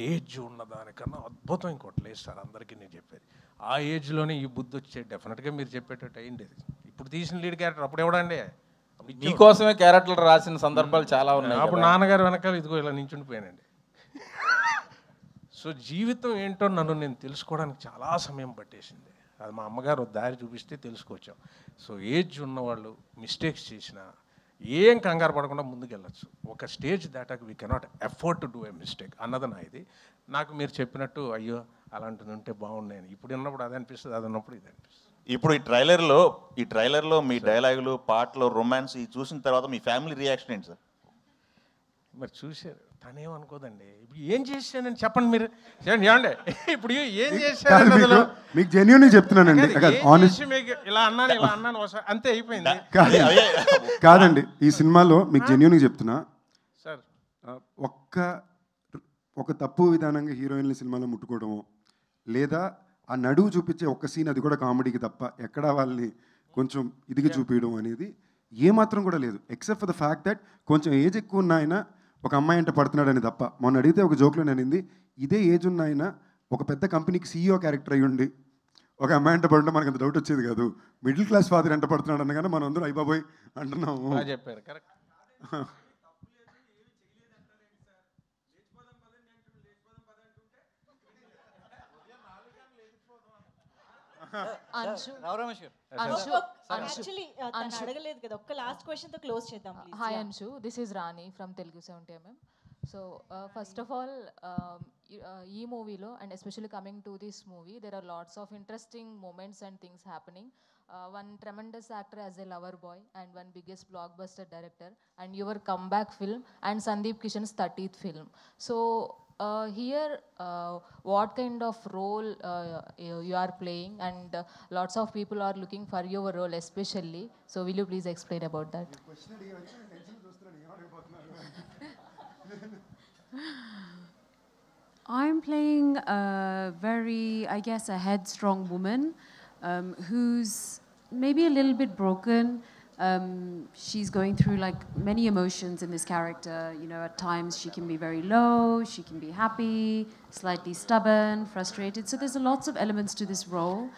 age ఉన్న దానికన్నా అద్భుతం ఇంకోటి లేదు సార్, అందరికీ నేను చెప్పేది. ఆ ఏజ్లోనే ఈ బుద్ధి వచ్చే డెఫినెట్గా మీరు చెప్పేటట్టు అయ్యింది. ఇప్పుడు తీసిన లీడ్ క్యారెక్టర్ అప్పుడు ఎవడండి? మీకోసమే క్యారెక్టర్లు రాసిన సందర్భాలు చాలా ఉన్నాయి. అప్పుడు నాన్నగారు వెనకాల ఇదిగో ఇలా నించుండిపోయానండి. సో జీవితం ఏంటో నన్ను నేను తెలుసుకోవడానికి చాలా సమయం పట్టేసింది. అది మా అమ్మగారు దారి చూపిస్తే తెలుసుకొచ్చాం. సో ఏజ్ ఉన్నవాళ్ళు మిస్టేక్స్ చేసినా ఏం కంగారు పడకుండా ముందుకెళ్ళచ్చు. ఒక స్టేజ్ దాటాక we cannot afford to do a mistake అన్నది నా ఇది. నాకు మీరు చెప్పినట్టు అయ్యో అలాంటిది ఉంటే బాగున్నాయని ఇప్పుడు ఉన్నప్పుడు అది అనిపిస్తుంది, అది ఉన్నప్పుడు ఇది అనిపిస్తుంది. ఇప్పుడు ఈ ట్రైలర్లో మీ డైలాగులు, పాటలు, రొమాన్స్ ఈ చూసిన తర్వాత మీ ఫ్యామిలీ రియాక్షన్ ఏంటి సార్? మరి చూశారు, తనేమనుకోదండి. ఇప్పుడు ఏం చేశానని చెప్పండి మీరు. ఏమండి ఇప్పుడు ఏం చేశాను మీకు జెన్యూన్ చెప్తున్నానండి. ఇలా అన్నాను ఇలా అన్నాను అంతే అయిపోయింది. కాదండి, ఈ సినిమాలో మీకు జెన్యూన్గా చెప్తున్నా సార్, ఒక తప్పు విధానంగా హీరోయిన్ల సినిమాలో ముట్టుకోవడము, లేదా ఆ నడువు చూపించే ఒక్క సీన్, అది కూడా కామెడీకి తప్ప ఎక్కడా వాళ్ళని కొంచెం ఇదిగా చూపించడం అనేది ఏమాత్రం కూడా లేదు. Except for the fact that కొంచెం ఏజ్ ఎక్కువ ఉన్న ఆయన ఒక అమ్మాయి అంటే పడుతున్నాడని తప్ప. మొన్న అడిగితే ఒక జోక్లో అనింది, ఇదే ఏజ్ ఉన్న ఆయన ఒక పెద్ద కంపెనీకి సీఈఓ క్యారెక్టర్ అయ్యి ఉండి ఒక అమ్మాయి అంటే పడుతుంటే మనకు అంత డౌట్ వచ్చేది కాదు. మిడిల్ క్లాస్ ఫాదర్ ఎంత పడుతున్నాడు అనగానే మనం అందరూ అయిబాబోయ్ అంటున్నాము. చెప్పారు కరెక్ట్. అడగలేదు కదా, ఒక్క లాస్ట్ క్వశ్చన్ తో క్లోజ్ చేద్దాం. Hi Anshu, this is Rani from Telugu 70mm. So first of all ఈ మూవీలో and especially coming to this movie there are lots of interesting moments and things happening. one tremendous actor as a lover boy and one biggest blockbuster director and your comeback film and Sandeep Kishan's 30th film. So here what kind of role you are playing, and lots of people are looking for your role especially. So will you please explain about that? I'm playing a very, I guess, a headstrong woman who's maybe a little bit broken. She's going through like many emotions in this character. You know, at times she can be very low, she can be happy, slightly stubborn, frustrated. So there's lots of elements to this role.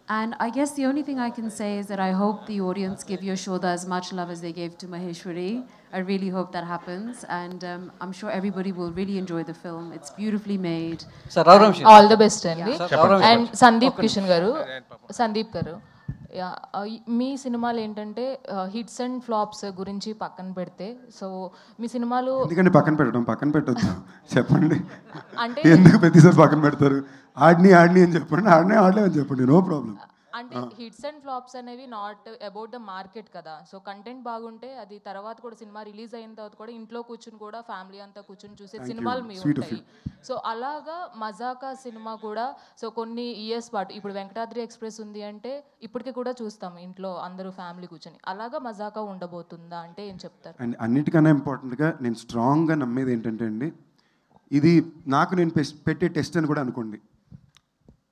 And I guess the only thing I can say is that I hope the audience give Yashoda as much love as they gave to Maheshwari. I really hope that happens, and I'm sure everybody will really enjoy the film. It's beautifully made. All the best అండి. అండ్ సందీప్ కిషన్ గారు, సందీప్ గారు, మీ సినిమాలు ఏంటంటే హిట్స్ అండ్ ఫ్లాప్స్ గురించి పక్కన పెడితే, సో మీ సినిమాలు ఎందుకంటే పక్కన పెట్టొద్దు చెప్పండి. అంటే ఎందుకు ప్రతిసారి పక్కన పెడతారు? ఆడిని అని చెప్పండి, ఆడలేమని చెప్పండి, నో ప్రాబ్లం. అంటే హిట్స్ అండ్ ఫ్లాప్స్ అనేవి నాట్ అబౌట్ ద మార్కెట్ కదా. సో కంటెంట్ బాగుంటే అది తర్వాత కూడా సినిమా రిలీజ్ అయిన తర్వాత కూడా ఇంట్లో కూర్చుని కూడా ఫ్యామిలీ అంతా కూర్చుని చూసే సినిమాలు మీ ఉంటాయి. సో అలాగా మజాకా సినిమా కూడా సో కొన్ని ఇయర్స్ పాటు, ఇప్పుడు వెంకటాద్రి ఎక్స్ప్రెస్ ఉంది అంటే ఇప్పటికీ కూడా చూస్తాం ఇంట్లో అందరూ ఫ్యామిలీ కూర్చొని. అలాగా మజాకా ఉండబోతుందా అంటే ఏం చెప్తారు? అండ్ అన్నిటికన్నా ఇంపార్టెంట్గా నేను స్ట్రాంగ్గా నమ్మేది ఏంటంటే అండి, ఇది నాకు నేను పెట్టే టెస్ట్ అని కూడా అనుకోండి.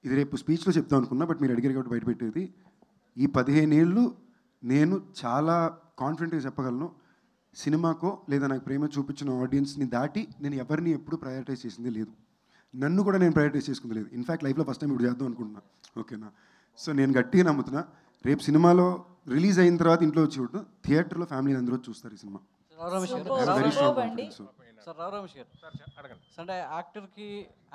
ఇది రేపు స్పీచ్లో చెప్తాం అనుకున్నా, బట్ మీరు అడిగారు కాబట్టి బయటపెట్టేది. ఈ 15 ఏళ్ళు నేను చాలా కాన్ఫిడెంట్గా చెప్పగలను, సినిమాకో లేదా నాకు ప్రేమ చూపించిన ఆడియన్స్ని దాటి నేను ఎవరిని ఎప్పుడు ప్రయారిటైజ్ చేసింది లేదు. నన్ను కూడా నేను ప్రయారిటైజ్ చేసుకుంది లేదు. ఇన్ఫ్యాక్ట్ లైఫ్లో ఫస్ట్ టైం ఇప్పుడు చేద్దాం అనుకుంటున్నా. ఓకేనా? సో నేను గట్టిగా నమ్ముతున్నా, రేపు సినిమాలో రిలీజ్ అయిన తర్వాత ఇంట్లో వచ్చి చూడడం, థియేటర్లో ఫ్యామిలీ అందరూ చూస్తారు ఈ సినిమా. సార్ రావు రమేష్ గారు, అంటే యాక్టర్కి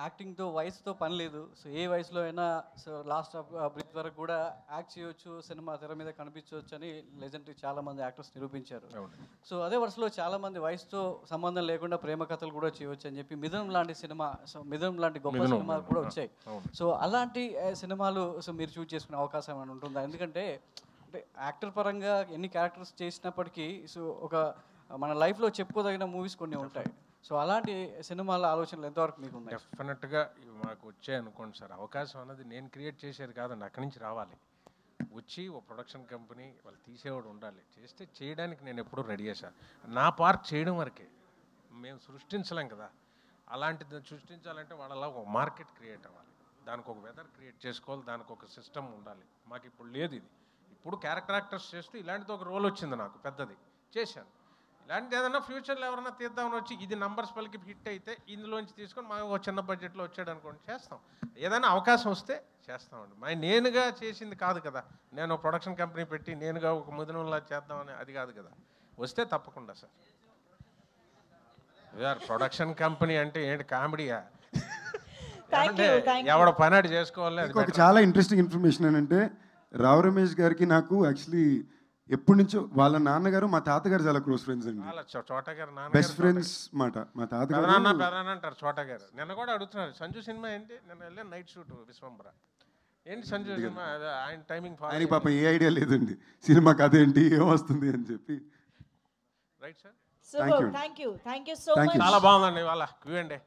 యాక్టింగ్తో వయసుతో పని లేదు. సో ఏ వయసులో అయినా సో లాస్ట్ బ్రీత్ వరకు కూడా యాక్ట్ చేయొచ్చు, సినిమా తెర మీద కనిపించవచ్చు అని లెజెండరీ చాలామంది యాక్టర్స్ నిరూపించారు. సో అదే వరుసలో చాలామంది వయసుతో సంబంధం లేకుండా ప్రేమ కథలు కూడా చేయవచ్చు అని చెప్పి మిథునం లాంటి సినిమా, సో మిథునం లాంటి గొప్ప సినిమాలు కూడా వచ్చాయి. సో అలాంటి సినిమాలు సో మీరు చూస్ చేసుకునే అవకాశం ఏమైనా ఉంటుందా? ఎందుకంటే అంటే యాక్టర్ పరంగా ఎన్ని క్యారెక్టర్స్ చేసినప్పటికీ సో ఒక మన లైఫ్లో చెప్పుకోదగిన మూవీస్ కొన్ని ఉంటాయి. సో అలాంటి సినిమాల ఆలోచనలు ఎంతవరకు మీకు ఉన్నాయి? డెఫినెట్గా మాకు వచ్చాయి అనుకోండి సార్. అవకాశం అన్నది నేను క్రియేట్ చేసేది కాదండి, అక్కడి నుంచి రావాలి. వచ్చి ఓ ప్రొడక్షన్ కంపెనీ వాళ్ళు తీసేవాడు ఉండాలి, చేస్తే చేయడానికి నేను ఎప్పుడూ రెడీ చేశాను. నా పార్ట్ చేయడం వరకే, మేము సృష్టించలేం కదా. అలాంటిది సృష్టించాలంటే వాళ్ళలా ఒక మార్కెట్ క్రియేట్ అవ్వాలి, దానికి ఒక వెదర్ క్రియేట్ చేసుకోవాలి, దానికి ఒక సిస్టమ్ ఉండాలి. మాకు ఇప్పుడు లేదు ఇది. ఇప్పుడు క్యారెక్టర్ యాక్టర్స్ చేస్తూ ఇలాంటిది ఒక రోల్ వచ్చింది నాకు పెద్దది, చేశాను. ఇలాంటిది ఏదైనా ఫ్యూచర్లో ఎవరైనా తీద్దామని వచ్చి ఇది నంబర్స్ పలికి హిట్ అయితే ఇందులోంచి తీసుకొని మాకు ఒక చిన్న బడ్జెట్లో వచ్చాడు అనుకోండి, చేస్తాం. ఏదైనా అవకాశం వస్తే చేస్తామండి. నేనుగా చేసింది కాదు కదా, నేను ప్రొడక్షన్ కంపెనీ పెట్టి నేనుగా ఒక ముదినంలా చేద్దామని అది కాదు కదా. వస్తే తప్పకుండా సార్. ప్రొడక్షన్ కంపెనీ అంటే ఏంటి, కామెడీయా? ఎవడ పని చేసుకోవాలి. ఒక చాలా ఇంట్రెస్టింగ్ ఇన్ఫర్మేషన్ ఏంటంటే, రావు రమేష్ గారికి నాకు యాక్చువల్లీ ఎప్పటి నుంచో వాళ్ళ నాన్నగారు మా తాతగారు చాలా క్లోజ్ ఫ్రెండ్స్ అండి, బెస్ట్ ఫ్రెండ్స్ మాట. మా తాతగారు అంటారు చోట గారు. నిన్న కూడా అడుగుతున్నారు సంజు సినిమా ఏంటి, నిన్న వెళ్ళాను నైట్ షూట్ విశ్వంబర ఏంటి సంజు సినిమా, ఆయన టైమింగ్ ఆయనకి పాపం ఏ ఐడియా లేదండి సినిమా కథ ఏంటి ఏమొస్తుంది అని చెప్పి. Right sir, thank you so much. చాలా బాగుందండి వాళ్ళ క్యూ అండి.